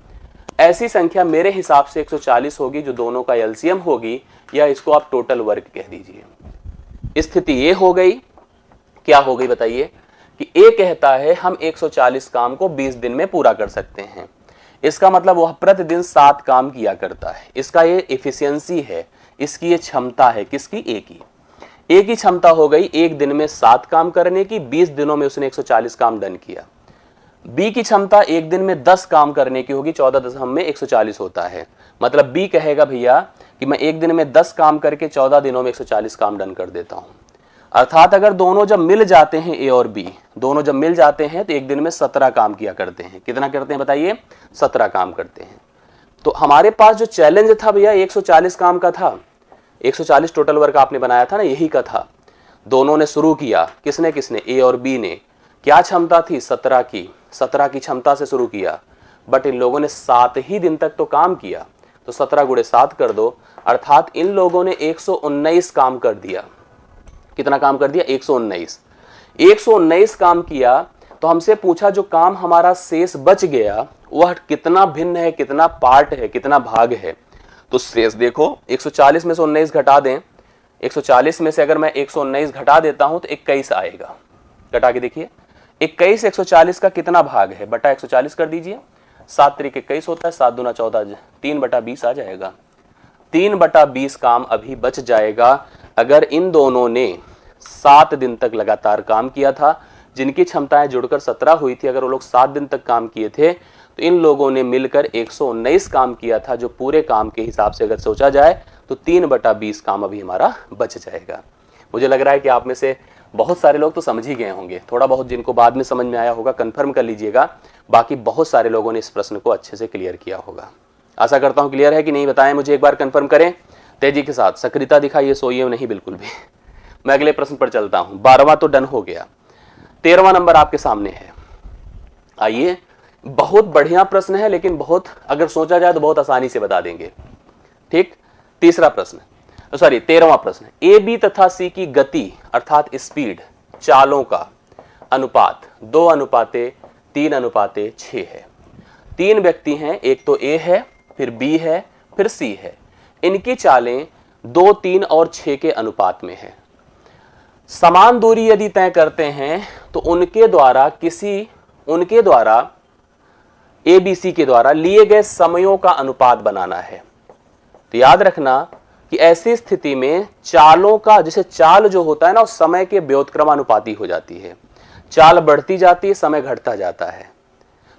ऐसी संख्या मेरे हिसाब से 140 होगी, जो दोनों का एलसीएम होगी, या इसको आप टोटल वर्क कह दीजिए। स्थिति ये हो गई, क्या हो गई बताइए, कि ए कहता है हम 140 काम को 20 दिन में पूरा कर सकते हैं। इसका मतलब वह प्रतिदिन 7 काम किया करता है। इसका ये एफिशिएंसी है, इसकी ये क्षमता है, किसकी? ए की। ए की क्षमता हो गई एक दिन में 7 काम करने की, 20 दिनों में उसने 140 काम डन किया। बी की क्षमता एक दिन में 10 काम करने की होगी, 14 दशम में 140 होता है। मतलब बी कहेगा भैया कि मैं एक दिन में 10 काम करके 14 दिनों में 140 काम डन कर देता हूं। अर्थात अगर दोनों जब मिल जाते हैं, ए और बी दोनों जब मिल जाते हैं तो एक दिन में 17 काम किया करते हैं। कितना करते हैं बताइए? 17 काम करते हैं। तो हमारे पास जो चैलेंज था भैया 140 काम का था, 140 टोटल वर्क आपने बनाया था ना, यही का था। दोनों ने शुरू किया, किसने किसने? ए और बी ने। क्या क्षमता थी? 17 की। 17 की क्षमता से शुरू किया, बट इन लोगों ने 7 ही दिन तक तो काम किया, तो 17 गुणे 7 कर दो, अर्थात इन लोगों ने 119 काम कर दिया। कितना काम कर दिया? 119। 119 काम किया, तो हमसे पूछा जो काम हमारा शेष बच गया वह कितना भिन्न है, कितना पार्ट है, कितना भाग है। तो शेष देखो 140 में से 19 घटा दें, 140 में से अगर मैं 119 घटा देता हूं तो 21 आएगा। घटा के देखिए 21 140 का कितना भाग है, बटा 140 कर दीजिए। 7 त्रिक 21 होता है, 7 दूना 14, 3/20 आ जाएगा। 3/20 काम अभी बच जाएगा अगर इन दोनों ने 7 दिन तक लगातार काम किया था। जिनकी क्षमताएं जुड़कर 17 हुई थी, अगर वो लोग 7 दिन तक काम किए थे तो इन लोगों ने मिलकर 119 काम किया था, जो पूरे काम के हिसाब से अगर सोचा जाए तो 3/20 काम अभी हमारा बच जाएगा। मुझे लग रहा है कि आप में से बहुत सारे लोग तो समझ ही गए होंगे, थोड़ा बहुत जिनको बाद में समझ में आया होगा कंफर्म कर लीजिएगा, बाकी बहुत सारे लोगों ने इस प्रश्न को अच्छे से क्लियर किया होगा। आशा करता हूं क्लियर है कि नहीं, बताएं मुझे एक बार कंफर्म करें तेजी के साथ। सक्रियता दिखाइए, सोइए नहीं बिल्कुल भी। मैं अगले प्रश्न पर चलता हूं। 12वां तो डन हो गया, 13वां नंबर आपके सामने है। आइए, बहुत बढ़िया प्रश्न है, लेकिन बहुत अगर सोचा जाए तो बहुत आसानी से बता देंगे। ठीक, तीसरा प्रश्न, सॉरी 13वां प्रश्न। ए बी तथा सी की गति अर्थात स्पीड, चालों का अनुपात 2:3:6 है। 3 व्यक्ति हैं, एक तो ए है, फिर बी है, फिर सी है। इनकी चालें 2, 3 और 6 के अनुपात में है। समान दूरी यदि तय करते हैं तो उनके द्वारा एबीसी के द्वारा लिए गए समयों का अनुपात बनाना है। तो याद रखना कि ऐसी स्थिति में चालों का, जैसे चाल जो होता है ना, उस समय के व्युत्क्रमानुपाती हो जाती है। चाल बढ़ती जाती है, समय घटता जाता है।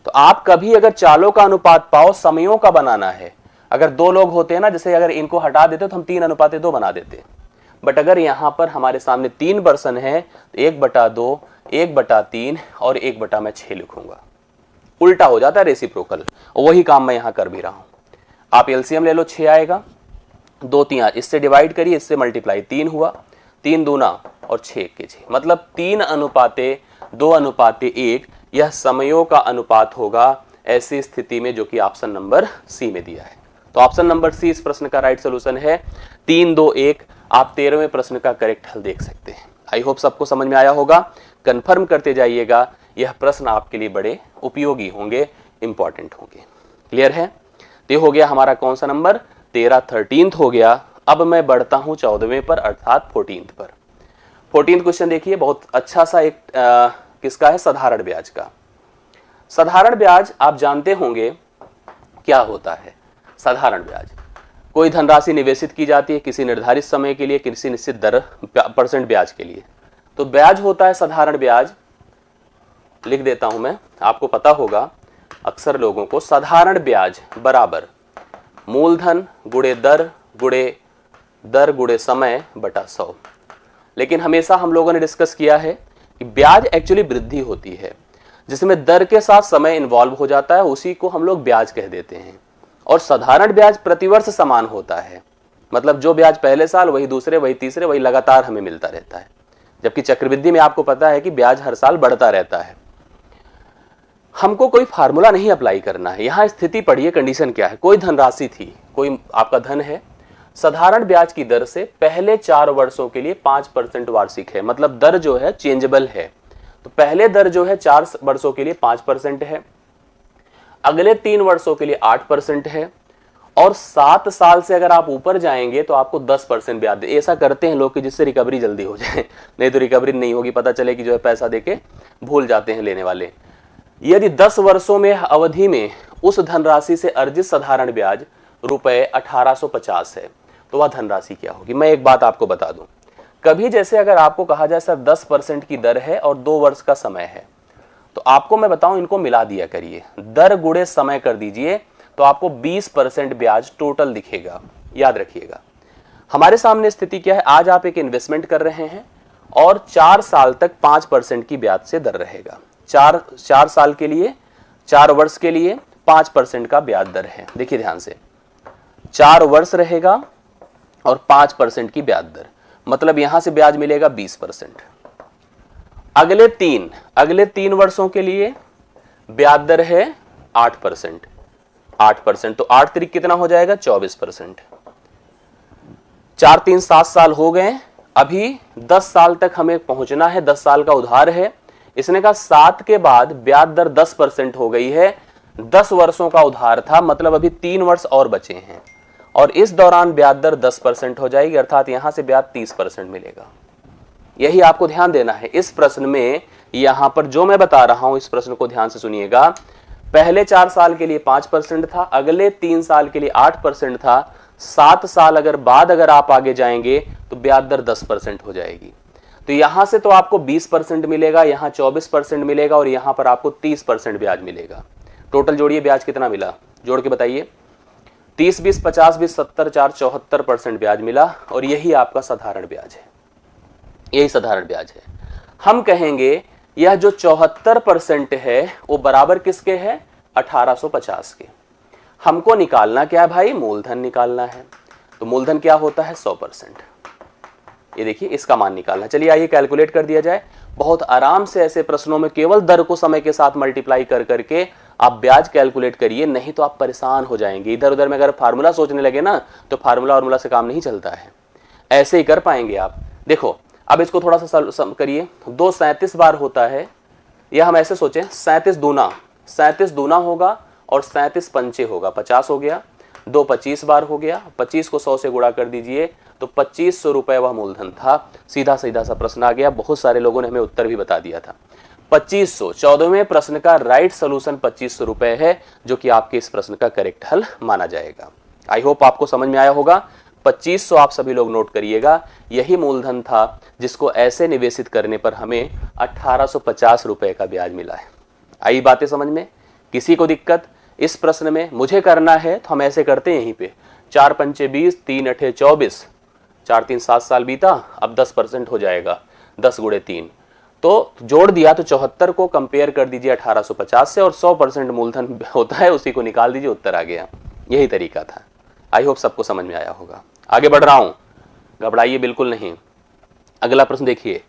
तो आप कभी अगर चालों का अनुपात पाओ, समयों का बनाना है। अगर 2 लोग होते हैं ना, जैसे अगर इनको हटा देते तो हम 3:2 बना देते, बट अगर यहां पर हमारे सामने 3 पर्सन है तो 1/2, 1/3 और 1/6 लिखूंगा। उल्टा हो जाता है, रेसिप्रोकल। वही काम मैं यहां कर भी रहा हूं। आप एलसीएम ले लो, 6 आएगा, 2 3 इससे डिवाइड करिए, इससे मल्टीप्लाई, 3 हुआ, 3 दूना और 6 के 6, मतलब 3:2:1 यह समयों का अनुपात होगा ऐसी स्थिति में, जो कि ऑप्शन नंबर सी में दिया है। तो ऑप्शन नंबर सी इस प्रश्न का राइट सोल्यूशन है। 3, 2, 1 आप 13वें प्रश्न का करेक्ट हल देख सकते हैं। आई होप सबको समझ में आया होगा। कंफर्म करते जाइएगा, यह प्रश्न आपके लिए बड़े उपयोगी होंगे, इंपॉर्टेंट होंगे। क्लियर है? तो ये हो गया हमारा कौन सा नंबर, 13 13 हो गया। अब मैं बढ़ता हूं 14वें पर अर्थात 14 पर। 14 क्वेश्चन देखिए, बहुत अच्छा सा एक किसका है, साधारण ब्याज का। साधारण ब्याज आप जानते होंगे क्या होता है। साधारण ब्याज, कोई धनराशि निवेशित की जाती है किसी निर्धारित समय के लिए किसी निश्चित दर % ब्याज के लिए, तो ब्याज होता है साधारण ब्याज। लिख देता हूं मैं, आपको पता होगा अक्सर लोगों को, साधारण ब्याज बराबर मूलधन गुणे दर गुणे समय बटा 100। लेकिन हमेशा हम लोगों ने डिस्कस किया है कि ब्याज एक्चुअली वृद्धि होती है जिसमें दर के साथ समय इन्वॉल्व हो जाता है, उसी को हम लोग ब्याज कह देते हैं। और साधारण ब्याज प्रतिवर्ष समान होता है, मतलब जो ब्याज पहले साल वही दूसरे वही तीसरे वही लगातार हमें मिलता रहता है। जबकि चक्रवृद्धि में आपको पता है कि ब्याज हर साल बढ़ता रहता है। हमको कोई फार्मूला नहीं अप्लाई करना है। यहां स्थिति पढ़िए, कंडीशन क्या है। कोई धनराशि थी, कोई आपका धन है, साधारण ब्याज की दर से पहले 4 वर्षों के लिए 5% वार्षिक है, मतलब दर जो है चेंजेबल है। तो पहले दर जो है 4 वर्षों के लिए 5% है, अगले 3 वर्षों के लिए 8% है, और 7 साल से अगर आप ऊपर जाएंगे तो आपको 10% ब्याज दे। ऐसा करते हैं लोग कि जिससे रिकवरी जल्दी हो जाए, नहीं तो रिकवरी नहीं होगी, पता चले कि जो है पैसा देके भूल जाते हैं लेने वाले। यदि 10 वर्षों में अवधि में उस धनराशि से अर्जित साधारण ब्याज रुपए 1850 है, तो वह धनराशि क्या होगी। मैं एक बात आपको बता दूं, कभी जैसे अगर आपको कहा जाए सर 10% की दर है और 2 वर्ष का समय है, तो आपको मैं बताऊं इनको मिला दिया करिए, दर गुणे समय कर दीजिए, तो आपको 20% ब्याज टोटल दिखेगा। याद रखिएगा, हमारे सामने स्थिति क्या है, आज आप एक इन्वेस्टमेंट कर रहे हैं और 4 साल तक 5% की ब्याज से दर रहेगा। 4 साल के लिए, 4 वर्ष के लिए 5% का ब्याज दर है। देखिए ध्यान से, 4 वर्ष रहेगा और 5% की ब्याज दर, मतलब यहां से ब्याज मिलेगा 20%। अगले 3 वर्षों के लिए ब्याज दर है 8%। 8% तो 8 त्रिक कितना हो जाएगा, 24%। 4 3 7 साल हो गए, अभी 10 साल तक हमें पहुंचना है, 10 साल का उधार है। इसने कहा 7 के बाद ब्याज दर 10% हो गई है, 10 वर्षों का उधार था, मतलब अभी 3 वर्ष और बचे हैं, और इस दौरान ब्याज दर 10% हो जाएगी, अर्थात यहां से ब्याज 30% मिलेगा। यही आपको ध्यान देना है इस प्रश्न में। यहां पर जो मैं बता रहा हूं, इस प्रश्न को ध्यान से सुनिएगा। पहले 4 साल के लिए 5% था, अगले 3 साल के लिए 8% था, 7 साल अगर आप आगे जाएंगे तो ब्याज दर 10% हो जाएगी। तो यहां से तो आपको 20% मिलेगा, यहां 24% मिलेगा, और यहां पर आपको 30% ब्याज मिलेगा। टोटल जोड़िए ब्याज कितना मिला, जोड़ के बताइए। 30 20 50 20 70 4 74% ब्याज मिला, और यही आपका साधारण ब्याज है, यही साधारण ब्याज है। हम कहेंगे यह जो 74% है वो बराबर किसके है, 1850 के। हमको निकालना क्या है भाई, मूलधन निकालना है। तो मूलधन क्या होता है, 100%। ये देखिए, इसका मान निकालना। चलिए आइए कैलकुलेट कर दिया जाए। बहुत आराम से ऐसे प्रश्नों में केवल दर को समय के साथ मल्टीप्लाई कर करके आप ब्याज कैलकुलेट करिए, नहीं तो आप परेशान हो जाएंगे। इधर उधर में अगर फार्मूला सोचने लगे ना, तो फार्मूला से काम नहीं चलता है, ऐसे ही कर पाएंगे आप। देखो अब इसको थोड़ा सा करिए। 2 37 बार होता है, या हम ऐसे सोचें 37 दूना होगा और 37 पंचे होगा, 50 हो गया। 2 25 बार हो गया, 25 को 100 से गुणा कर दीजिए तो 2500 रुपए वह मूलधन था। सीधा सीधा सा प्रश्न आ गया, बहुत सारे लोगों ने हमें उत्तर भी बता दिया था। 2500, 14वें प्रश्न का राइट सोल्यूशन 2500 रुपए है, जो कि आपके इस प्रश्न का करेक्ट हल माना जाएगा। आई होप आपको समझ में आया होगा। 2500 आप सभी लोग नोट करिएगा, यही मूलधन था जिसको ऐसे निवेशित करने पर हमें 1850 रुपए का ब्याज मिला है। आई बातें समझ में? किसी को दिक्कत इस प्रश्न में? मुझे करना है तो हम ऐसे करते हैं, यहीं पे 4 पंचे 20, 3 अठे 24, 4 3 7 साल बीता, अब 10% हो जाएगा, 10 गुणे 3, तो जोड़ दिया तो 74 को कंपेयर कर दीजिए 1850 से, और 100% मूलधन होता है, उसी को निकाल दीजिए, उत्तर आ गया। यही तरीका था। आई होप सबको समझ में आया होगा। आगे बढ़ रहा हूं, घबराइए बिल्कुल नहीं। अगला प्रश्न देखिए,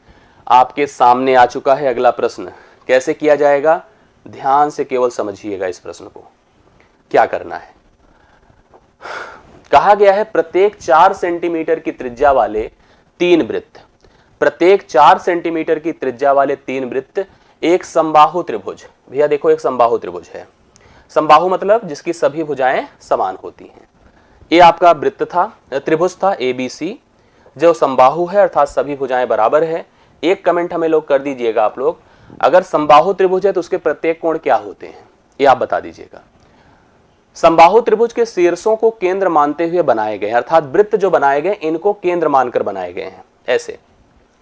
आपके सामने आ चुका है अगला प्रश्न। कैसे किया जाएगा, ध्यान से केवल समझिएगा इस प्रश्न को। क्या करना है, कहा गया है प्रत्येक 4 सेंटीमीटर की त्रिज्या वाले 3 वृत्त प्रत्येक 4 सेंटीमीटर की त्रिज्या वाले 3 वृत्त एक समबाहु त्रिभुज। भैया देखो एक समबाहु त्रिभुज है। समबाहु मतलब जिसकी सभी भुजाएं समान होती हैं। ये आपका वृत्त था, त्रिभुज था ABC, जो समबाहु है अर्थात सभी भुजाएं बराबर है। एक कमेंट हमें लोग कर दीजिएगा आप लोग, अगर समबाहु त्रिभुज है तो उसके प्रत्येक कोण क्या होते हैं, ये आप बता दीजिएगा। समबाहु त्रिभुज के शीर्षों को केंद्र मानते हुए बनाए गए, अर्थात वृत्त जो बनाए गए इनको केंद्र मानकर बनाए गए हैं। ऐसे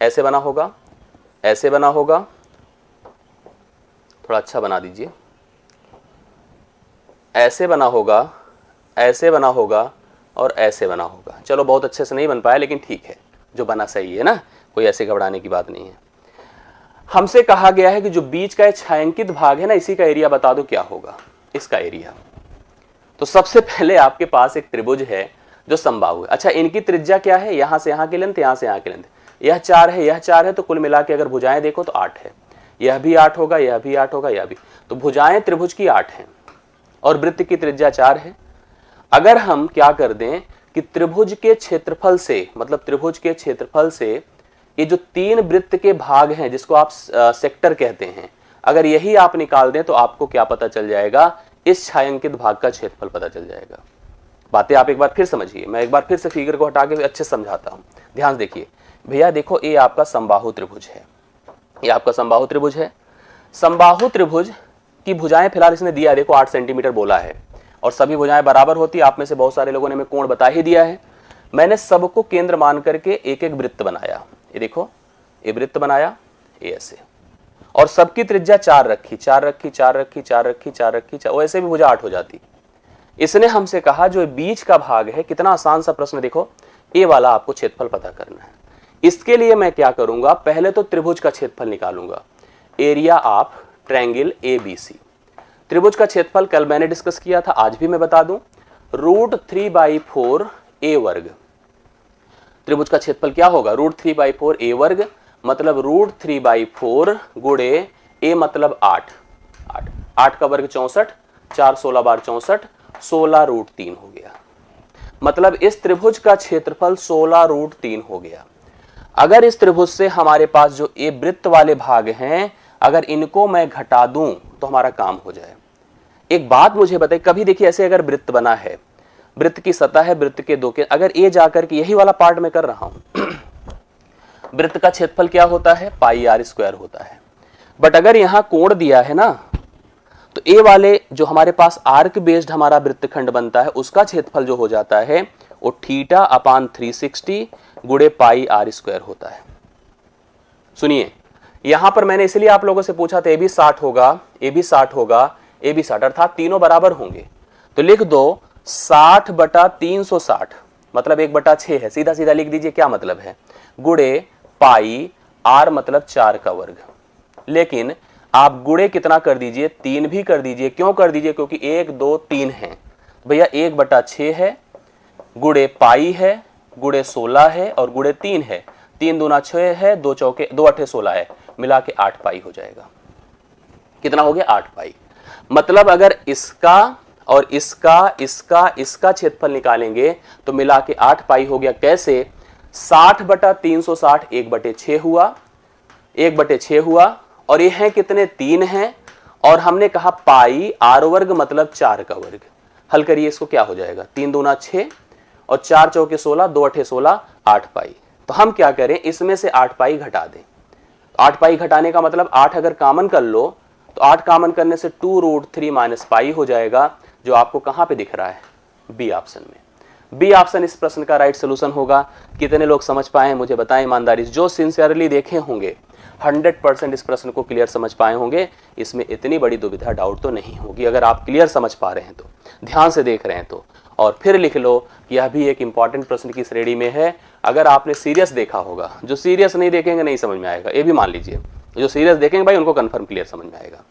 ऐसे बना होगा, ऐसे बना होगा, थोड़ा अच्छा बना दीजिए, ऐसे बना होगा, ऐसे बना होगा और ऐसे बना होगा। चलो बहुत अच्छे से नहीं बन पाया लेकिन ठीक है, जो बना सही है ना, कोई ऐसे घबराने की बात नहीं है। हमसे कहा गया है कि जो बीच का छायांकित भाग है ना, इसी का एरिया बता दो क्या होगा, इसका एरिया। तो सबसे पहले आपके पास एक त्रिभुज है जो समबाहु है। अच्छा, इनकी त्रिज्या क्या है, यहां से यहां की लेंथ, यहां से यहां की लेंथ, यह 4 है, यह 4 है, तो कुल मिला के अगर भुजाएं देखो तो 8 है। यह भी 8 होगा, यह भी 8 होगा, यह भी। तो भुजाएं त्रिभुज की 8 हैं और वृत्त की त्रिज्या 4 है। अगर हम क्या कर दें कि त्रिभुज के क्षेत्रफल से, मतलब त्रिभुज के क्षेत्रफल से ये जो 3 वृत्त के भाग हैं जिसको आप सेक्टर कहते हैं, अगर यही आप निकाल दें तो आपको क्या पता चल जाएगा, इस छायांकित भाग का क्षेत्रफल पता चल जाएगा। बातें आप एक बार फिर समझिए, मैं एक बार फिर से फिगर को हटा के अच्छे से समझाता हूं, ध्यान से देखिए। भैया देखो ये आपका समबाहु त्रिभुज है, ये आपका समबाहु त्रिभुज है। समबाहु त्रिभुज की भुजाएं फिलहाल इसने दिया है, देखो 8 सेंटीमीटर बोला है और सभी भुजाएं बराबर होती है। आप में से बहुत सारे लोगों ने हमें कोण बता ही दिया है। मैंने सबको केंद्र मान करके एक एक वृत्त बनाया, ये देखो ये वृत्त बनाया, ये ऐसे, और सबकी त्रिज्या 4 रखी, 4 रखी, 4 रखी, 4 रखी, 4 रखी, वैसे भी भुजा 8 हो जाती। इसने हमसे कहा जो बीच का भाग है, कितना आसान सा प्रश्न, देखो ए वाला आपको क्षेत्रफल पता करना है। इसके लिए मैं क्या करूंगा, पहले तो त्रिभुज का क्षेत्रफल निकालूंगा, एरिया ऑफ ट्रायंगल ABC। त्रिभुज का क्षेत्रफल कल मैंने डिस्कस किया था, आज भी मैं बता दूं, √3/4 a वर्ग। त्रिभुज का क्षेत्रफल क्या होगा, √3/4 a वर्ग, मतलब √3/4 गुणे a मतलब 8, 8 का वर्ग 64, 4 16 बार 64, 16√3 हो गया। मतलब इस त्रिभुज का क्षेत्रफल 16√3 हो गया। अगर इस त्रिभुज से हमारे पास जो ये वृत्त वाले भाग हैं, अगर इनको मैं घटा दूं तो हमारा काम हो जाए। एक बात मुझे बताइए, कभी देखिए ऐसे अगर वृत्त बना है, वृत्त की सतह है, वृत्त के दो के, अगर ये जाकर के यही वाला पार्ट मैं कर रहा हूं वृत्त का क्षेत्रफल क्या होता है, πr² होता है। बट अगर यहां कोण दिया है ना, तो ए वाले जो हमारे पास आर्क बेस्ड हमारा वृत्तखंड बनता है, उसका क्षेत्रफल जो हो जाता है वो θ/360 गुणे πr² होता है। सुनिए, यहां पर मैंने इसलिए आप लोगों से पूछा था, ए भी 60 होगा, ए भी 60 होगा, ए भी 60, अर्थात तीनों बराबर होंगे। तो लिख दो 60/360, मतलब 1/6 है, सीधा सीधा लिख दीजिए क्या मतलब है, गुणे पाई r मतलब 4 का वर्ग। लेकिन आप गुणे कितना कर दीजिए, 3 भी कर दीजिए। क्यों कर दीजिए, क्योंकि 1 2 3 है भैया, 1/6 है, गुणे पाई है, गुणे 16 है और गुणे 3 है, 3 दूना 6 है, 2 चौके 2 8 16 है, मिला के 8 पाई हो जाएगा। कितना हो गया, 8 पाई। मतलब अगर इसका और इसका क्षेत्रफल निकालेंगे तो मिला के 8 पाई हो गया। कैसे, 60/360 1/6 हुआ, 1/6 हुआ, और ये है कितने, 3 हैं, और हमने कहा पाई r वर्ग मतलब 4 का वर्ग। हल करिए इसको, क्या हो जाएगा, 3 दूना 6 और 4 चौके 16, 2 8 16, 8 पाई। तो हम क्या करें, इसमें से 8 पाई घटा दें। 8 पाई घटाने का मतलब 8 अगर कॉमन कर लो तो 8 कॉमन करने से 2√3 - पाई हो जाएगा, जो आपको कहां पे दिख रहा है, बी ऑप्शन में। बी ऑप्शन इस प्रश्न का राइट सोल्यूशन होगा। कितने लोग समझ पाए हैं मुझे बताएं ईमानदारी से, जो सिंसियरली देखे होंगे 100% इस प्रश्न को क्लियर समझ पाए होंगे। इसमें इतनी बड़ी दुविधा, डाउट तो नहीं होगी। अगर आप क्लियर समझ पा रहे हैं तो, ध्यान से देख रहे हैं तो, और फिर लिख लो कि यह भी एक इंपॉर्टेंट प्रश्न की श्रेणी में है। अगर आपने सीरियस देखा होगा, जो सीरियस नहीं देखेंगे नहीं समझ में आएगा, ये भी मान लीजिए। जो सीरियस देखेंगे भाई उनको कंफर्म क्लियर समझ में आएगा।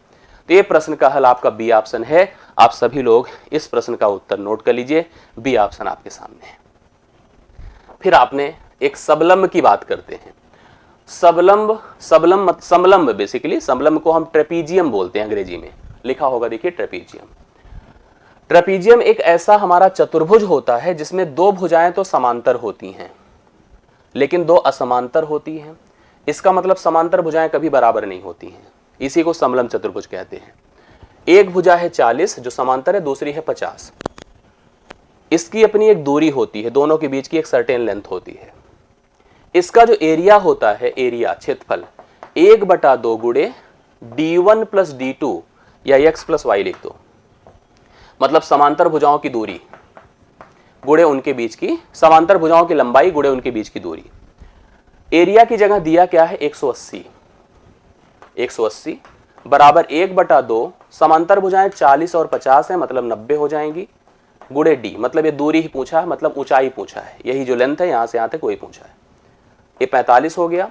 तो ये प्रश्न का हल आपका बी ऑप्शन है। आप सभी लोग इस प्रश्न का उत्तर नोट कर लीजिए, बी ऑप्शन आपके सामने है। फिर आपने एक सबलंब की बात करते हैं। समलंब बेसिकली, समलंब को हम ट्रेपीजियम बोलते हैं अंग्रेजी में, लिखा होगा देखिए ट्रेपीजियम। ट्रेपीजियम एक ऐसा हमारा चतुर्भुज होता है जिसमें 2 भुजाएं तो समांतर होती हैं लेकिन 2 असमांतर होती हैं। इसका मतलब समांतर भुजाएं कभी बराबर नहीं होती हैं, इसी को समलंब चतुर्भुज कहते हैं। एक भुजा है 40 जो समांतर है, दूसरी है 50। इसकी अपनी एक दूरी होती है, दोनों के बीच की एक सर्टेन लेंथ होती है। इसका जो एरिया होता है, एरिया क्षेत्रफल 1/2 गुणे d1 प्लस d2 या x प्लस y लिख दो। मतलब समांतर भुजाओं की दूरी गुणे उनके बीच की, समांतर भुजाओं की लंबाई गुणे उनके बीच की दूरी। एरिया की जगह दिया क्या है 180। 180 बराबर 1/2, समांतर भुजाएं 40 और 50 है, मतलब 90 हो जाएंगी, गुणे डी, मतलब ये दूरी ही पूछा है, मतलब ऊंचाई पूछा है, यही जो लेंथ है यहां से यहां तक वही पूछा है। ये 45 हो गया,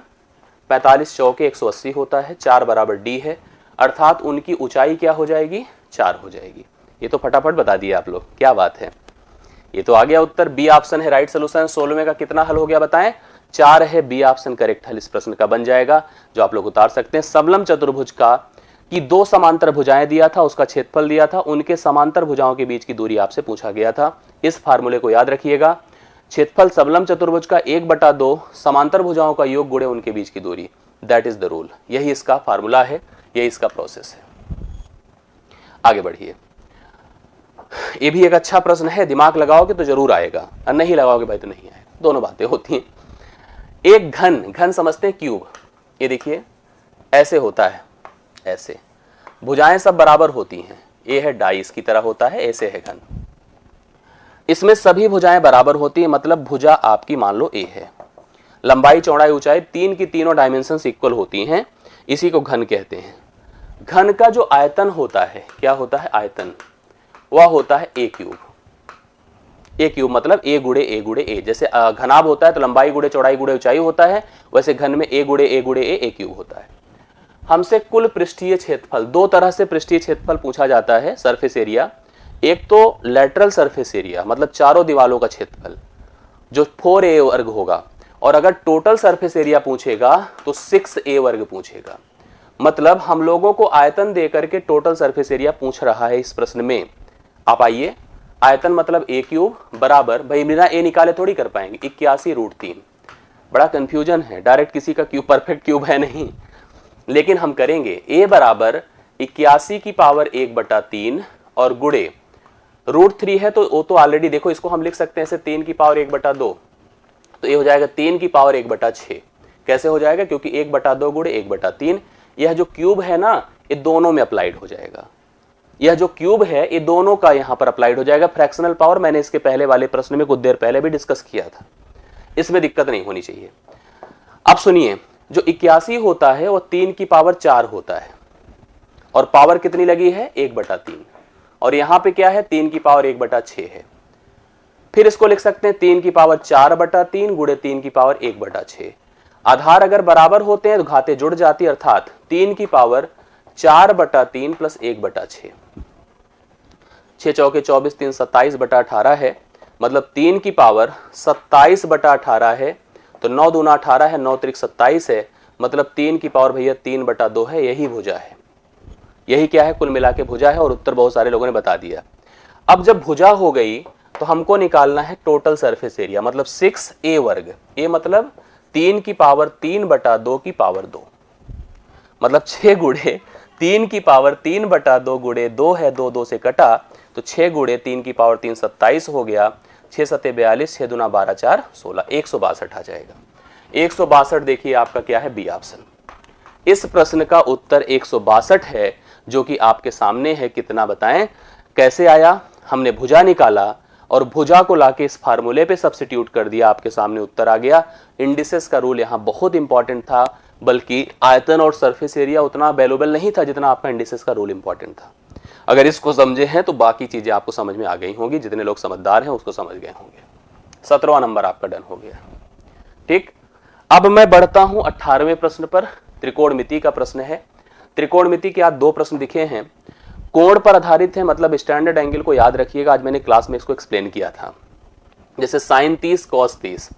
45 चौके 180 होता है, 4 बराबर डी है, अर्थात उनकी ऊंचाई क्या हो जाएगी 4 हो जाएगी। ये तो फटाफट बता दिए आप लोग, क्या बात है। ये तो आ गया उत्तर, बी ऑप्शन है राइट सोल्यूशन। 16वें का कितना हल हो गया बताएं, 4 है, बी ऑप्शन करेक्ट हल इस प्रश्न का बन जाएगा, जो आप लोग उतार सकते हैं। समलंब चतुर्भुज का कि 2 समांतर भुजाएं दिया था, उसका क्षेत्रफल दिया था, उनके समांतर भुजाओं के बीच की दूरी आपसे पूछा गया था। इस फार्मूले को याद रखिएगा, क्षेत्रफल समलंब चतुर्भुज का 1/2 समांतर भुजाओं का योग गुणे उनके बीच की दूरी, दैट इज द रूल। यही इसका फार्मूला है, यही इसका प्रोसेस है। आगे बढ़िए, ये भी एक अच्छा प्रश्न है, दिमाग लगाओगे तो जरूर आएगा, और नहीं लगाओगे भाई तो नहीं आएगा, दोनों बातें होती हैं। एक घन समझते हैं क्यूब, ये देखिए ऐसे होता है, ऐसे भुजाएं सब बराबर होती हैं, ये है डाइस की तरह होता है, ऐसे है घन। इसमें सभी भुजाएं बराबर होती हैं, मतलब भुजा आपकी मान लो ए है, लंबाई चौड़ाई ऊंचाई तीन की तीनों डायमेंशंस इक्वल होती हैं, इसी को घन कहते हैं। घन का जो आयतन होता है, क्या होता है आयतन, वह होता है ए क्यूब। ए क्यूब मतलब ए गुणे ए गुणे ए, जैसे घनाभ होता है तो लंबाई गुणे चौड़ाई गुणे ऊंचाई होता है, वैसे घन में ए गुणे ए गुणे ए क्यूब होता है। हमसे कुल पृष्ठीय क्षेत्रफल, 2 तरह से पृष्ठीय क्षेत्रफल पूछा जाता है, सरफेस एरिया। एक तो लेटरल सरफेस एरिया, मतलब चारों दीवालों का क्षेत्रफल, जो 4a वर्ग होगा, और अगर टोटल सरफेस एरिया पूछेगा तो 6a वर्ग पूछेगा। मतलब हम लोगों को आयतन देकर के टोटल सरफेस एरिया पूछ रहा है इस प्रश्न में। आप आइए, आयतन मतलब a क्यूब बराबर, भाई बिना a निकाले थोड़ी कर पाएंगे, 81√3। बड़ा कंफ्यूजन है, डायरेक्ट किसी का क्यूब परफेक्ट क्यूब है नहीं, लेकिन हम करेंगे a बराबर 81 की पावर 1/3 और गुणे √3 है, तो वो तो ऑलरेडी देखो, इसको हम लिख सकते हैं ऐसे 3 की पावर 1/2, तो ये हो जाएगा 3 की पावर 1/6। कैसे हो जाएगा, क्योंकि 1/2 गुणे 1/3, यह जो क्यूब है ना ये दोनों में अप्लाइड हो जाएगा। यह जो क्यूब है ये दोनों का यहां पर अप्लाइड हो जाएगा। फ्रैक्शनल पावर मैंने इसके पहले वाले प्रश्न में कुछ देर पहले भी डिस्कस किया था, इसमें दिक्कत नहीं होनी चाहिए। अब सुनिए, जो 81 होता है वो 3 की पावर 4 होता है, और पावर कितनी लगी है 1/3, और यहां पे क्या है 3 की पावर 1/6 है। फिर इसको लिख सकते हैं 3 की पावर 4/3 गुणे 3 की पावर 1/6। आधार अगर बराबर होते हैं तो घाते जुड़ जाती, अर्थात 3 की पावर 4/3 प्लस 1/6, 6 चौके 24, 3 27/18 है, मतलब 3 की पावर 27/18 है, तो 9 दूना 18 है, 9 त्रिक 27 है, मतलब 3 की पावर भैया 3/2 है। यही भुजा है, यही क्या है कुल मिला के भुजा है, और उत्तर बहुत सारे लोगों ने बता दिया। अब जब भुजा हो गई तो हमको निकालना है टोटल सरफेस एरिया, मतलब 6a वर्ग। ए मतलब 3 की पावर 3/2 की पावर 2, मतलब 6 गुणे 3 की पावर 3/2 गुणे 2 है, 2 2 से कटा, तो 6 गुणे 3 की पावर 3 27 हो गया, 6 सत्ते 42, 6 दूना 12 4 16, 162 आ जाएगा। 162 देखिए आपका क्या है बी ऑप्शन। इस प्रश्न का उत्तर 162 है, जो कि आपके सामने है। कितना बताएं कैसे आया, हमने भुजा निकाला और भुजा को लाके इस फार्मूले पे सब्स्टिट्यूट कर दिया, आपके सामने उत्तर आ गया। इंडिसेस का रूल यहाँ बहुत इंपॉर्टेंट था, बल्कि आयतन और सरफेस एरिया उतना वैल्यूएबल नहीं था जितना आपका इंडिसेस का रूल इंपॉर्टेंट था। अगर इसको समझे हैं तो बाकी चीजें आपको समझ में आ गई होंगी, जितने लोग समझदार हैं उसको समझ गए होंगे। 17वां नंबर आपका डन हो गया। ठीक, अब मैं बढ़ता हूं 18वें प्रश्न पर। त्रिकोणमिति का प्रश्न है। त्रिकोणमिति के आप 2 प्रश्न दिखे हैं, कोण पर आधारित है, मतलब स्टैंडर्ड एंगल को याद रखिएगा, आज मैंने क्लास में इसको एक्सप्लेन किया था। जैसे साइन 30 कॉस 30,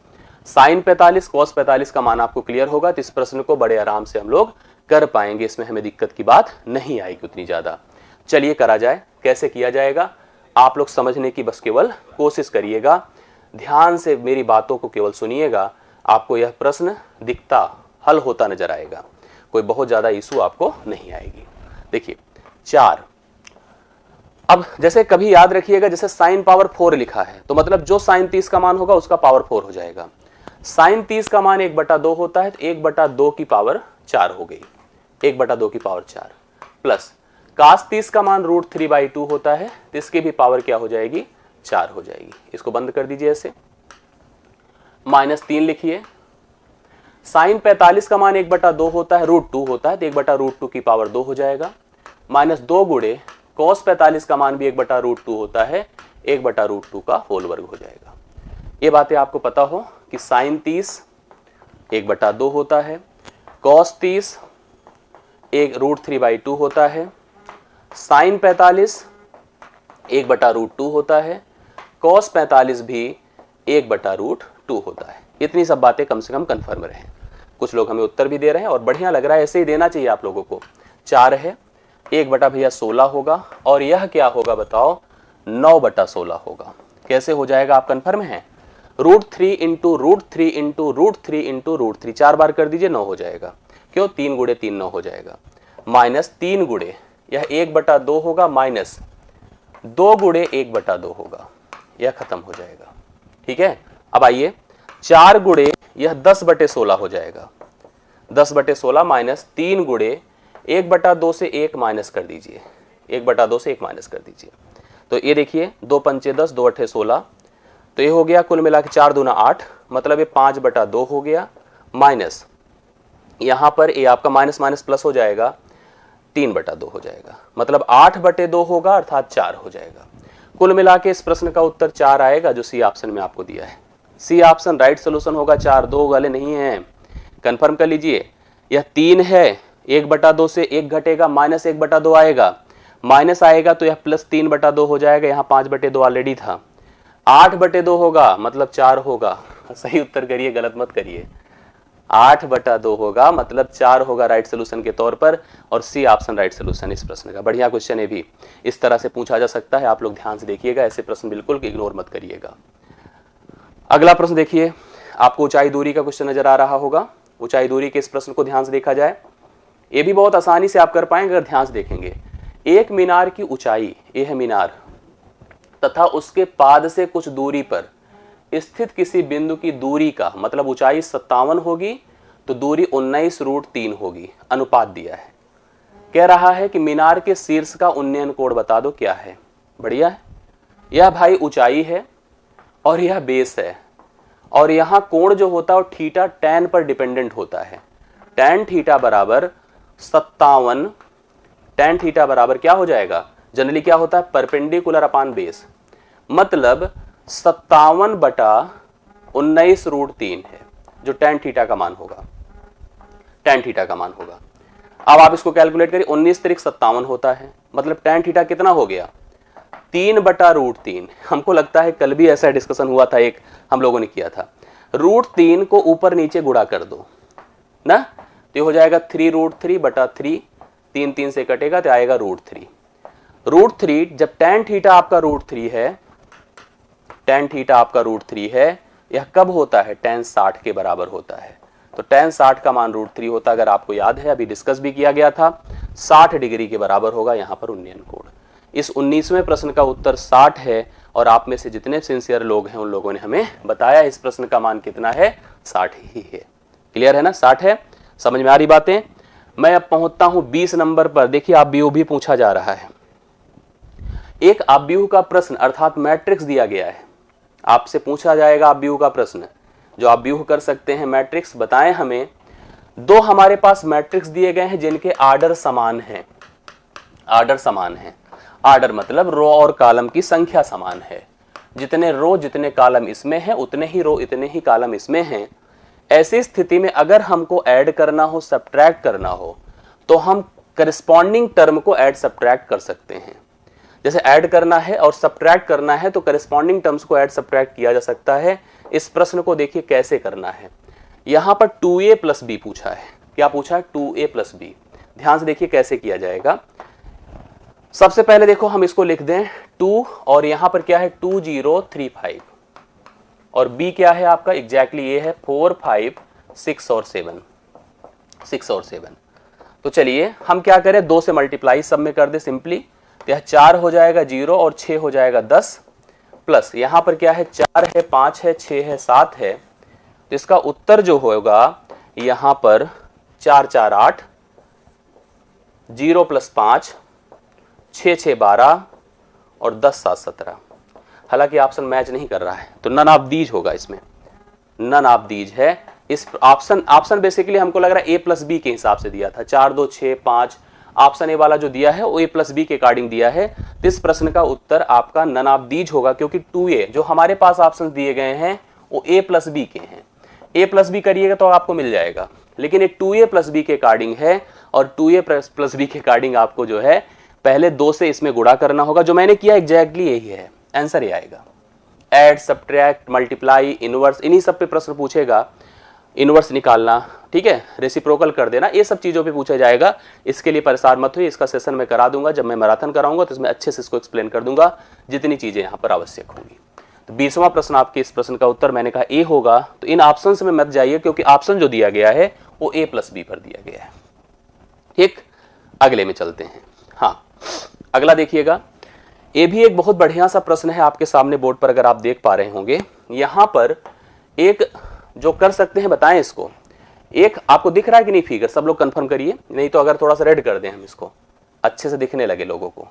साइन 45 कॉस 45 का मान आपको क्लियर होगा, तो इस प्रश्न को बड़े आराम से हम लोग कर पाएंगे, इसमें हमें दिक्कत की बात नहीं आएगी उतनी ज्यादा। चलिए करा जाए, कैसे किया जाएगा आप लोग समझने की बस केवल कोशिश करिएगा, ध्यान से मेरी बातों को केवल सुनिएगा, आपको यह प्रश्न दिखता हल होता नजर आएगा, कोई बहुत ज्यादा इशू आपको नहीं आएगी। देखिए 4, अब जैसे कभी याद रखिएगा जैसे साइन पावर 4 लिखा है तो मतलब जो साइन 30 का मान होगा उसका पावर 4 हो जाएगा। साइन 30 का मान 1/2 होता है तो 1/2 की पावर 4 हो गई, 1/2 की पावर 4 प्लस कास 30 का मान √3/2 होता है तो इसकी भी पावर क्या हो जाएगी, 4 हो जाएगी। इसको बंद कर दीजिए ऐसे, -3 लिखिए। साइन 45 का मान 1/2 होता है, √2 होता है तो 1/√2 की पावर 2 हो जाएगा। -2 गुणे cos 45 का मान भी 1/√2 होता है, 1/√2 का होल वर्ग हो जाएगा। ये बातें आपको पता हो कि साइन 30 1/2 होता है, cos 30 √3/2 होता है, साइन 45 1/√2 होता है, cos 45 भी 1/√2 होता है। इतनी सब बातें कम से कम कन्फर्म रहे। कुछ लोग हमें उत्तर भी दे रहे हैं और बढ़िया लग रहा है, ऐसे ही देना चाहिए आप लोगों को। 4 है, 1/16 होगा और यह क्या होगा बताओ, 9/16 होगा। कैसे हो जाएगा आप कन्फर्म हैं? √3 इंटू √3 इंटू √3 इंटू √3 4 बार कर दीजिए, 9 हो जाएगा। क्यों? 3 गुणे 3 9 हो जाएगा। -3 गुणे यह 1/2 होगा, -2 गुणे 1/2 होगा, यह खत्म हो जाएगा। ठीक है, अब आइए 4 गुणे यह 10/16 हो जाएगा, 10/16 -3 गुणे 1/2 से 1 माइनस कर दीजिए, 1/2 से 1 माइनस कर दीजिए। तो ये देखिए 2 पंचे 10, 2 अठे 16, तो ये हो गया कुल मिला के 4 दूना 8, मतलब ये 5/2 हो गया। माइनस यहाँ पर ये आपका माइनस माइनस प्लस हो जाएगा, 3/2 हो जाएगा, मतलब 8/2 होगा अर्थात 4 हो जाएगा। कुल मिला के इस प्रश्न का उत्तर 4 आएगा जो सी ऑप्शन में आपको दिया है। सी ऑप्शन राइट सोल्यूशन होगा 4, 2 वाले नहीं है। कंफर्म कर लीजिए, यह 3 है, 1/2 से 1 घटेगा, -1/2 आएगा, माइनस आएगा तो यह +3/2 हो जाएगा। यहाँ 5/2 ऑलरेडी था, 8/2 होगा मतलब 4 होगा। सही उत्तर करिए, गलत मत करिए। 8/2 होगा मतलब 4 होगा राइट सोल्यूशन के तौर पर, और सी ऑप्शन राइट सोल्यूशन इस प्रश्न का। बढ़िया क्वेश्चन है, भी इस तरह से पूछा जा सकता है। आप लोग ध्यान से देखिएगा, ऐसे प्रश्न बिल्कुल इग्नोर मत करिएगा। अगला प्रश्न देखिए, आपको ऊंचाई दूरी का क्वेश्चन नजर आ रहा होगा। ऊंचाई दूरी के इस प्रश्न को ध्यान से देखा जाए, ये भी बहुत आसानी से आप कर पाएंगे अगर ध्यान से देखेंगे। एक मीनार की ऊंचाई, ये है मीनार, तथा उसके पाद से कुछ दूरी पर स्थित किसी बिंदु की दूरी का मतलब ऊंचाई 57 होगी तो दूरी 19√3 होगी, अनुपात दिया है। कह रहा है कि मीनार के शीर्ष का उन्नयन कोण बता दो क्या है। बढ़िया है, यह भाई ऊंचाई है और यह बेस है, और यहां कोण जो होता है वो थीटा टैन पर डिपेंडेंट होता है। टैन थीटा बराबर 57, टैन थीटा बराबर क्या हो जाएगा, जनरली क्या होता है, परपेंडिकुलर अपान बेस, मतलब 57/19√3 है जो टैन थीटा का मान होगा, टैन थीटा का मान होगा। अब आप इसको कैलकुलेट करिए, 19 × 57 होता है, मतलब टैन थीटा कितना हो गया, 3/√3। हमको लगता है कल भी ऐसा डिस्कशन हुआ था, एक हम लोगों ने किया था। √3 को ऊपर नीचे गुणा कर दो ना, तो हो जाएगा 3√3/3, 3 3 से कटेगा तो आएगा √3। √3 जब टैन थीटा आपका √3 है, टैन थीटा आपका √3 है, यह कब होता है, टैन 60 के बराबर होता है। तो टैन 60 का मान √3 होता है, अगर आपको याद है अभी डिस्कस भी किया गया था, 60 डिग्री के बराबर होगा यहाँ पर उन्नयन कोण। इस 19वें प्रश्न का उत्तर 60 है, और आप में से जितने सिंसियर लोग हैं उन लोगों ने हमें बताया इस प्रश्न का मान कितना है, 60 ही है। क्लियर है ना, 60 है, समझ में आ रही बातें। मैं अब पहुंचता हूं 20 नंबर पर। देखिए आव्यूह भी पूछा जा रहा है। एक आव्यूह का प्रश्न अर्थात मैट्रिक्स दिया गया है, आपसे पूछा जाएगा आव्यूह का प्रश्न। जो आव्यूह कर सकते हैं मैट्रिक्स बताएं हमें। दो हमारे पास मैट्रिक्स दिए गए हैं जिनके आर्डर समान हैं, आर्डर समान है। आर्डर मतलब रो और कॉलम की संख्या समान है, जितने रो जितने कॉलम इसमें है उतने ही रो इतने ही कॉलम इसमें हैं। ऐसी स्थिति में अगर हमको ऐड करना हो, सब्ट्रैक्ट करना हो, तो हम करस्पॉन्डिंग टर्म को ऐड सब्ट्रैक्ट कर सकते हैं। जैसे ऐड करना है और सब्ट्रैक्ट करना है तो करस्पॉन्डिंग टर्म्स को ऐड सब्ट्रैक्ट किया जा सकता है। इस प्रश्न को देखिए कैसे करना है। यहां पर 2a + b पूछा है। क्या पूछा है, 2a + b। ध्यान से देखिए कैसे किया जाएगा। सबसे पहले देखो हम इसको लिख दें 2, और यहां पर क्या है 2035, और b क्या है आपका, एग्जैक्टली ये है 4 5 6 और 7। 6 और 7। तो चलिए हम क्या करें, 2 से मल्टीप्लाई सब में कर दे सिंपली, तो यह 4 हो जाएगा 0 और 6 हो जाएगा 10, प्लस यहां पर क्या है 4 है 5 है 6 है 7 है, तो इसका उत्तर जो होगा यहां पर 4 4 8, 0 + 5, 6 6 12 और 10 7 17। हालांकि ऑप्शन मैच नहीं कर रहा है तो नन ऑफ दीज होगा, इसमें नन ऑफ दीज है। इस ऑप्शन बेसिकली हमको लग रहा है A + B के हिसाब से दिया था, 4 2 6 5, ऑप्शन ए वाला जो दिया है वो A + B के अकॉर्डिंग दिया है। तो इस प्रश्न का उत्तर आपका नन ऑफ दीज होगा, क्योंकि 2A जो हमारे पास ऑप्शन दिए गए हैं वो A + B के हैं। A + B करिएगा तो आपको मिल जाएगा, लेकिन ये 2A + B के अकॉर्डिंग है, और 2A + B के अकॉर्डिंग आपको जो है पहले 2 से इसमें गुणा करना होगा। जो मैंने किया एग्जैक्टली यही है, आंसर ये आएगा। ऐड, सब्ट्रैक्ट, मल्टीप्लाई, इनवर्स, इन्हीं सब पे प्रश्न पूछेगा। इनवर्स निकालना, ठीक है, रेसिप्रोकल कर देना, ये सब चीजों पे पूछा जाएगा। इसके लिए परेशान मत हुई, इसका सेशन मैं करा दूंगा, जब मैं मैराथन कराऊंगा तो इसमें अच्छे से इसको एक्सप्लेन कर दूंगा, जितनी चीजें यहाँ पर आवश्यक होंगी। तो 20वां प्रश्न आपके इस प्रश्न का उत्तर मैंने कहा ए होगा। तो इन ऑप्शन में मत जाइए, क्योंकि ऑप्शन जो दिया गया है वो A + B पर दिया गया है। ठीक, अगले में चलते हैं। हाँ, अगला देखिएगा, ये भी एक बहुत बढ़िया सा प्रश्न है आपके सामने बोर्ड पर, अगर आप देख पा रहे होंगे। यहां पर एक जो कर सकते हैं बताएं इसको, एक आपको दिख रहा है कि नहीं फिगर, सब लोग कंफर्म करिए, नहीं तो अगर थोड़ा सा रेड कर दें हम इसको, अच्छे से दिखने लगे लोगों को।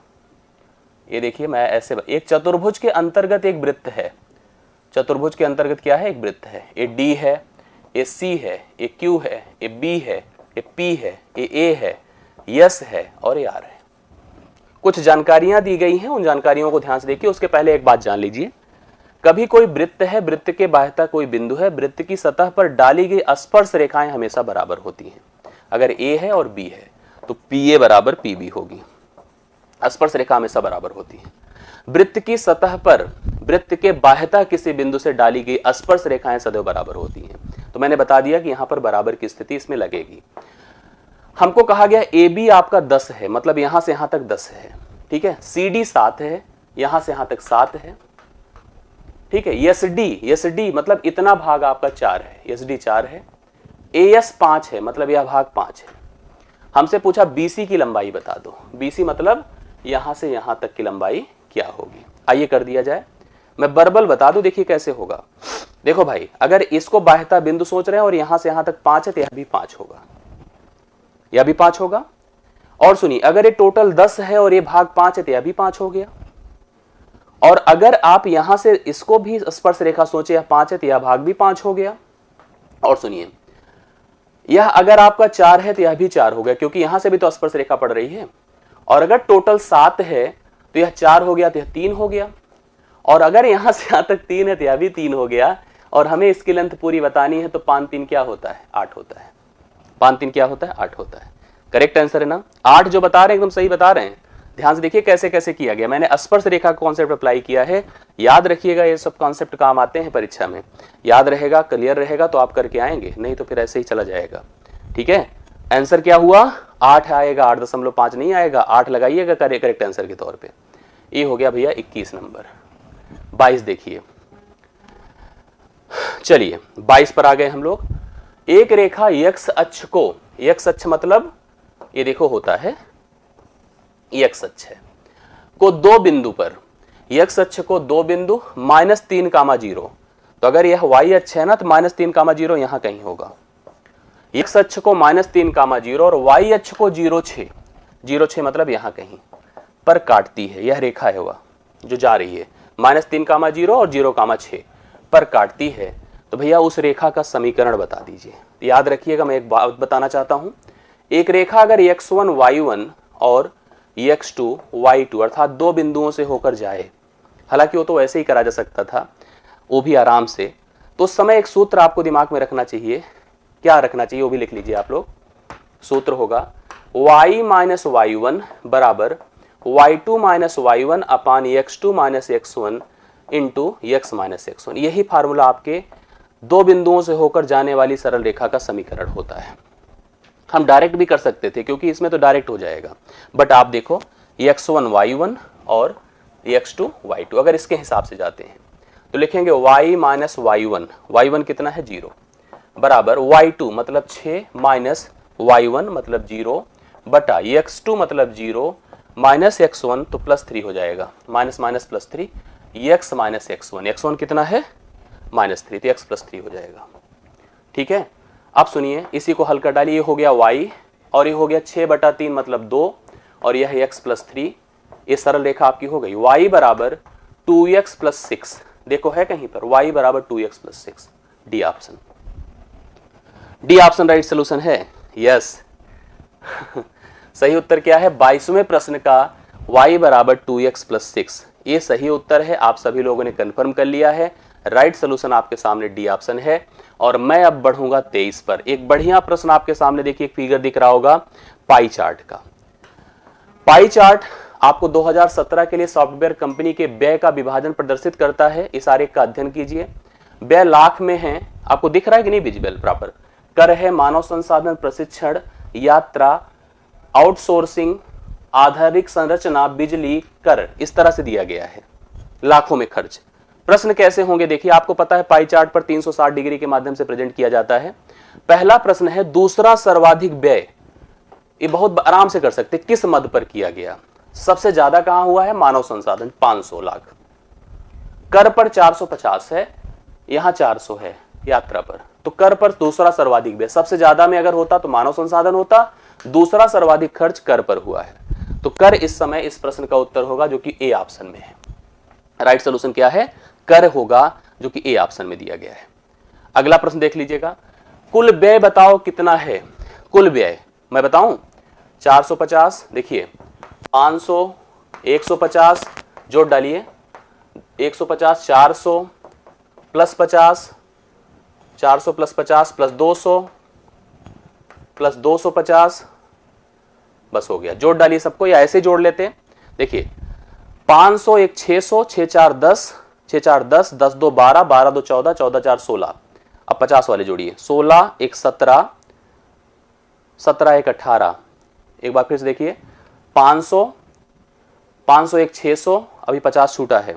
ये देखिए, मैं ऐसे, एक चतुर्भुज के अंतर्गत एक वृत्त है। चतुर्भुज के अंतर्गत क्या है, एक वृत्त है। ये D है, ये C है, ये Q है, ये B है, ये P है, ये A है, S है और ये R है। कुछ जानकारियां दी गई हैं, उन जानकारियों को ध्यान से देखिए। उसके पहले एक बात जान लीजिए, कभी कोई वृत्त है, वृत्त के बाह्यता कोई बिंदु है, वृत्त की सतह पर डाली गई स्पर्श रेखाएं हमेशा बराबर होती हैं। अगर A है और B है तो PA = PB होगी, स्पर्श रेखा हमेशा बराबर होती है। वृत्त की सतह पर वृत्त के बाह्यता किसी बिंदु से डाली गई स्पर्श रेखाएं सदैव बराबर होती हैं। तो मैंने बता दिया कि यहां पर बराबर की स्थिति इसमें लगेगी। हमको कहा गया AB आपका 10 है, मतलब यहां से यहां तक 10 है, ठीक है। CD 7 है, यहां से यहां तक 7 है, ठीक है। SD मतलब इतना भाग आपका 4 है, SD 4 है। AS 5 है, मतलब यह भाग 5 है। हमसे पूछा BC की लंबाई बता दो। BC मतलब यहां से यहां तक की लंबाई क्या होगी। आइए कर दिया जाए, मैं बर्बल बता दूं, देखिए कैसे होगा। देखो भाई, अगर इसको बाह्यता बिंदु सोच रहे हैं और यहां से यहां तक 5 है तो यह भी 5 होगा, यह भी 5 होगा। और सुनिए, अगर ये टोटल 10 है और ये भाग 5 है तो यह भी 5 हो गया। और अगर आप यहां से इसको भी स्पर्श रेखा सोचे, यह 5 है तो यह भाग भी 5 हो गया। और सुनिए, यह अगर आपका 4 है तो यह भी 4 हो गया, क्योंकि यहां से भी तो स्पर्श रेखा पड़ रही है। और अगर टोटल 7 है तो यह 4 हो गया, तो यह 3 हो गया। और अगर यहां से यहां तक 3 है तो यह भी 3 हो गया। और हमें इसकी लेंथ पूरी बतानी है, तो 5 3 क्या होता है, 8 होता है। 5 3 क्या होता है, 8 होता है। करेक्ट आंसर है ना। 8 जो बता रहे हैं एकदम सही बता रहे हैं। ध्यान से देखिए कैसे कैसे किया गया। मैंने स्पर्श रेखा का कॉन्सेप्ट अप्लाई किया है, याद रखिएगा, ये सब कॉन्सेप्ट काम आते हैं परीक्षा में। याद रहेगा, क्लियर रहेगा तो आप करके आएंगे, नहीं तो फिर ऐसे ही चला जाएगा, ठीक है। आंसर क्या हुआ, 8 आएगा, 8.5 नहीं आएगा, 8 लगाइएगा करेक्ट आंसर के तौर पे। ये हो गया भैया 21 नंबर। 22 देखिए, चलिए 22 पर आ गए हम लोग। एक रेखा x अक्ष को, x अक्ष मतलब ये देखो होता है x अक्ष है, को 2 बिंदु पर, x अक्ष को 2 बिंदु -3,0, तो अगर यह y अक्ष है ना तो -3,0 यहां कहीं होगा। x अक्ष को -3,0 और y अक्ष को 0,6 मतलब यहां कहीं पर काटती है। यह रेखा है वह जो जा रही है -3,0 और 0,6 पर काटती है। तो भैया उस रेखा का समीकरण बता दीजिए। याद रखिएगा, मैं एक बात बताना चाहता हूं। एक रेखा अगर x1 y1 और x2 y2 अर्थात 2 बिंदुओं से होकर जाए, हालांकि वो तो वैसे ही करा जा सकता था, वो भी आराम से, तो उस समय एक सूत्र आपको दिमाग में रखना चाहिए। क्या रखना चाहिए वो भी लिख लीजिए आप लोग। सूत्र होगा y - y1 बराबर y2 - y1 अपान x2 - x1 into x - x1। यही फार्मूला आपके 2 बिंदुओं से होकर जाने वाली सरल रेखा का समीकरण होता है। हम डायरेक्ट भी कर सकते थे, क्योंकि इसमें तो डायरेक्ट हो जाएगा, बट आप देखो x1 y1 और x2 y2, अगर इसके हिसाब से जाते हैं तो लिखेंगे y - y1 कितना है 0 बराबर y2 मतलब 6 - y1 मतलब 0 बटा x2 मतलब 0 माइनस x1 तो +3 हो जाएगा, minus minus +3 x minus x1, x1 कितना है -3, तो x +3 हो जाएगा। ठीक है, अब सुनिए इसी को हल कर डालिए, ये हो गया y और ये हो गया 6/3 मतलब 2 और यह है x +3, ये सरल रेखा आपकी हो गई। y बराबर 2x + 6, देखो है कहीं पर y बराबर 2x + 6, D option, D option right solution है। यस सही उत्तर क्या है 22वें प्रश्न का y बराबर 2x + 6, ये सही उत्तर है। आप सभी लोगों ने कंफर्म कर लिया है, राइट सोल्यूशन आपके सामने डी ऑप्शन है। और मैं अब बढ़ूंगा 23 पर। एक बढ़िया प्रश्न आपके सामने देखिए, एक फिगर दिख रहा होगा पाई चार्ट का। पाई चार्ट आपको 2017 के लिए सॉफ्टवेयर कंपनी के व्यय का विभाजन प्रदर्शित करता है। इस आरेख का अध्ययन कीजिए। व्यय लाख में है, आपको दिख रहा है कि नहीं विजिबल प्रॉपर। कर है मानव संसाधन, प्रशिक्षण, यात्रा, आउटसोर्सिंग, आधारिक संरचना, बिजली, कर, इस तरह से दिया गया है लाखों में खर्च। प्रश्न कैसे होंगे देखिए, आपको पता है पाई चार्ट पर 360 डिग्री के माध्यम से प्रेजेंट किया जाता है। पहला प्रश्न है दूसरा सर्वाधिक व्यय, ये बहुत आराम से कर सकते, किस मद पर किया गया। सबसे ज्यादा कहां हुआ है, मानव संसाधन 500 लाख, कर पर 450 है, यहां 400 है यात्रा पर, तो कर पर दूसरा सर्वाधिक व्यय। सबसे ज्यादा में अगर होता तो मानव संसाधन होता, दूसरा सर्वाधिक खर्च कर पर हुआ है, तो कर इस समय इस प्रश्न का उत्तर होगा जो कि ए ऑप्शन में है। राइट सॉल्यूशन क्या है, कर होगा, जो कि ए ऑप्शन में दिया गया है। अगला प्रश्न देख लीजिएगा, कुल व्यय बताओ कितना है। कुल व्यय मैं बताऊं 450, देखिए 500, 150 जोड़ डालिए, 150, 400 प्लस 50, 400 प्लस 50 प्लस 200 प्लस 250, बस हो गया। जोड़ डालिए सबको, या ऐसे जोड़ लेते हैं। देखिए 500 एक 600, 6 4 10, 6 4 10, 10 2 12, 12 2 14, 14 4 16। अब 50 वाले जोड़िए, 16 एक 17, 17 एक 18। एक बार फिर से देखिए 500, 500 एक 600, अभी 50 छूटा है,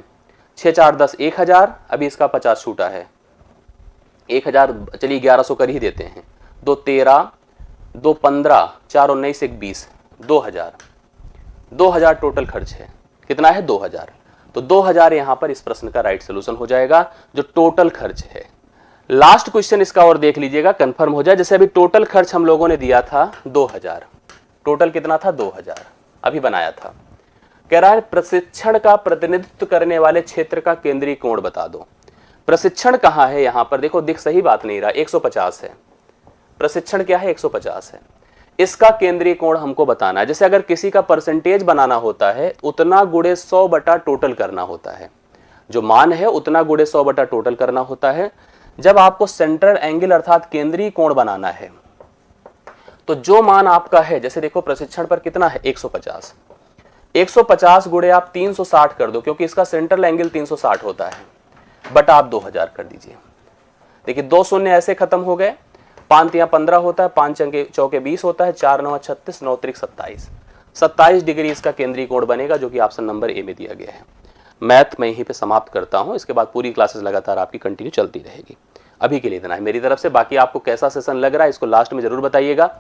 6 4 10 1000, अभी इसका 50 छूटा है, 1000, चलिए 1100 कर ही देते हैं। 2 13, 2 15, 4 19 1 20, 2000, 2000 टोटल खर्च है। कितना है 2000, तो 2000 यहां पर इस प्रश्न का राइट सोल्यूशन हो जाएगा, जो टोटल खर्च है। लास्ट क्वेश्चन इसका और देख लीजिएगा, कंफर्म हो जाए। जैसे अभी टोटल खर्च हम लोगों ने दिया था 2000, टोटल कितना था 2000 अभी बनाया था। कह रहा है प्रशिक्षण का प्रतिनिधित्व करने वाले क्षेत्र का केंद्रीय कोण बता दो। प्रशिक्षण कहां है, यहां पर देखो, दिख सही बात नहीं रहा, 150 है प्रशिक्षण, क्या है 150 है। इसका केंद्रीय कोण हमको बताना है। जैसे अगर किसी का परसेंटेज बनाना होता है, उतना गुणे 100 बटा टोटल करना होता है, जो मान है उतना गुणे 100 बटा टोटल करना होता है। जब आपको सेंट्रल एंगल अर्थात केंद्रीय कोण बनाना है, तो जो मान आपका है, जैसे देखो प्रशिक्षण पर कितना है 150, 150 गुणे आप 360 कर दो, क्योंकि इसका सेंट्रल एंगल 360 होता है, बटा आप 2000 कर दीजिए। देखिए 2 शून्य ऐसे खत्म हो गए, 5 या 15 होता है, 5 चौके 20 होता है, 4 9 36, 9 3 27, 27 डिग्री इसका केंद्रीय कोण बनेगा, जो कि ऑप्शन नंबर ए में दिया गया है। मैथ मैं यहीं पे समाप्त करता हूं, इसके बाद पूरी क्लासेस लगातार आपकी कंटिन्यू चलती रहेगी। अभी के लिए इतना है मेरी तरफ से। बाकी आपको कैसा सेशन लग रहा है इसको लास्ट में जरूर बताइएगा।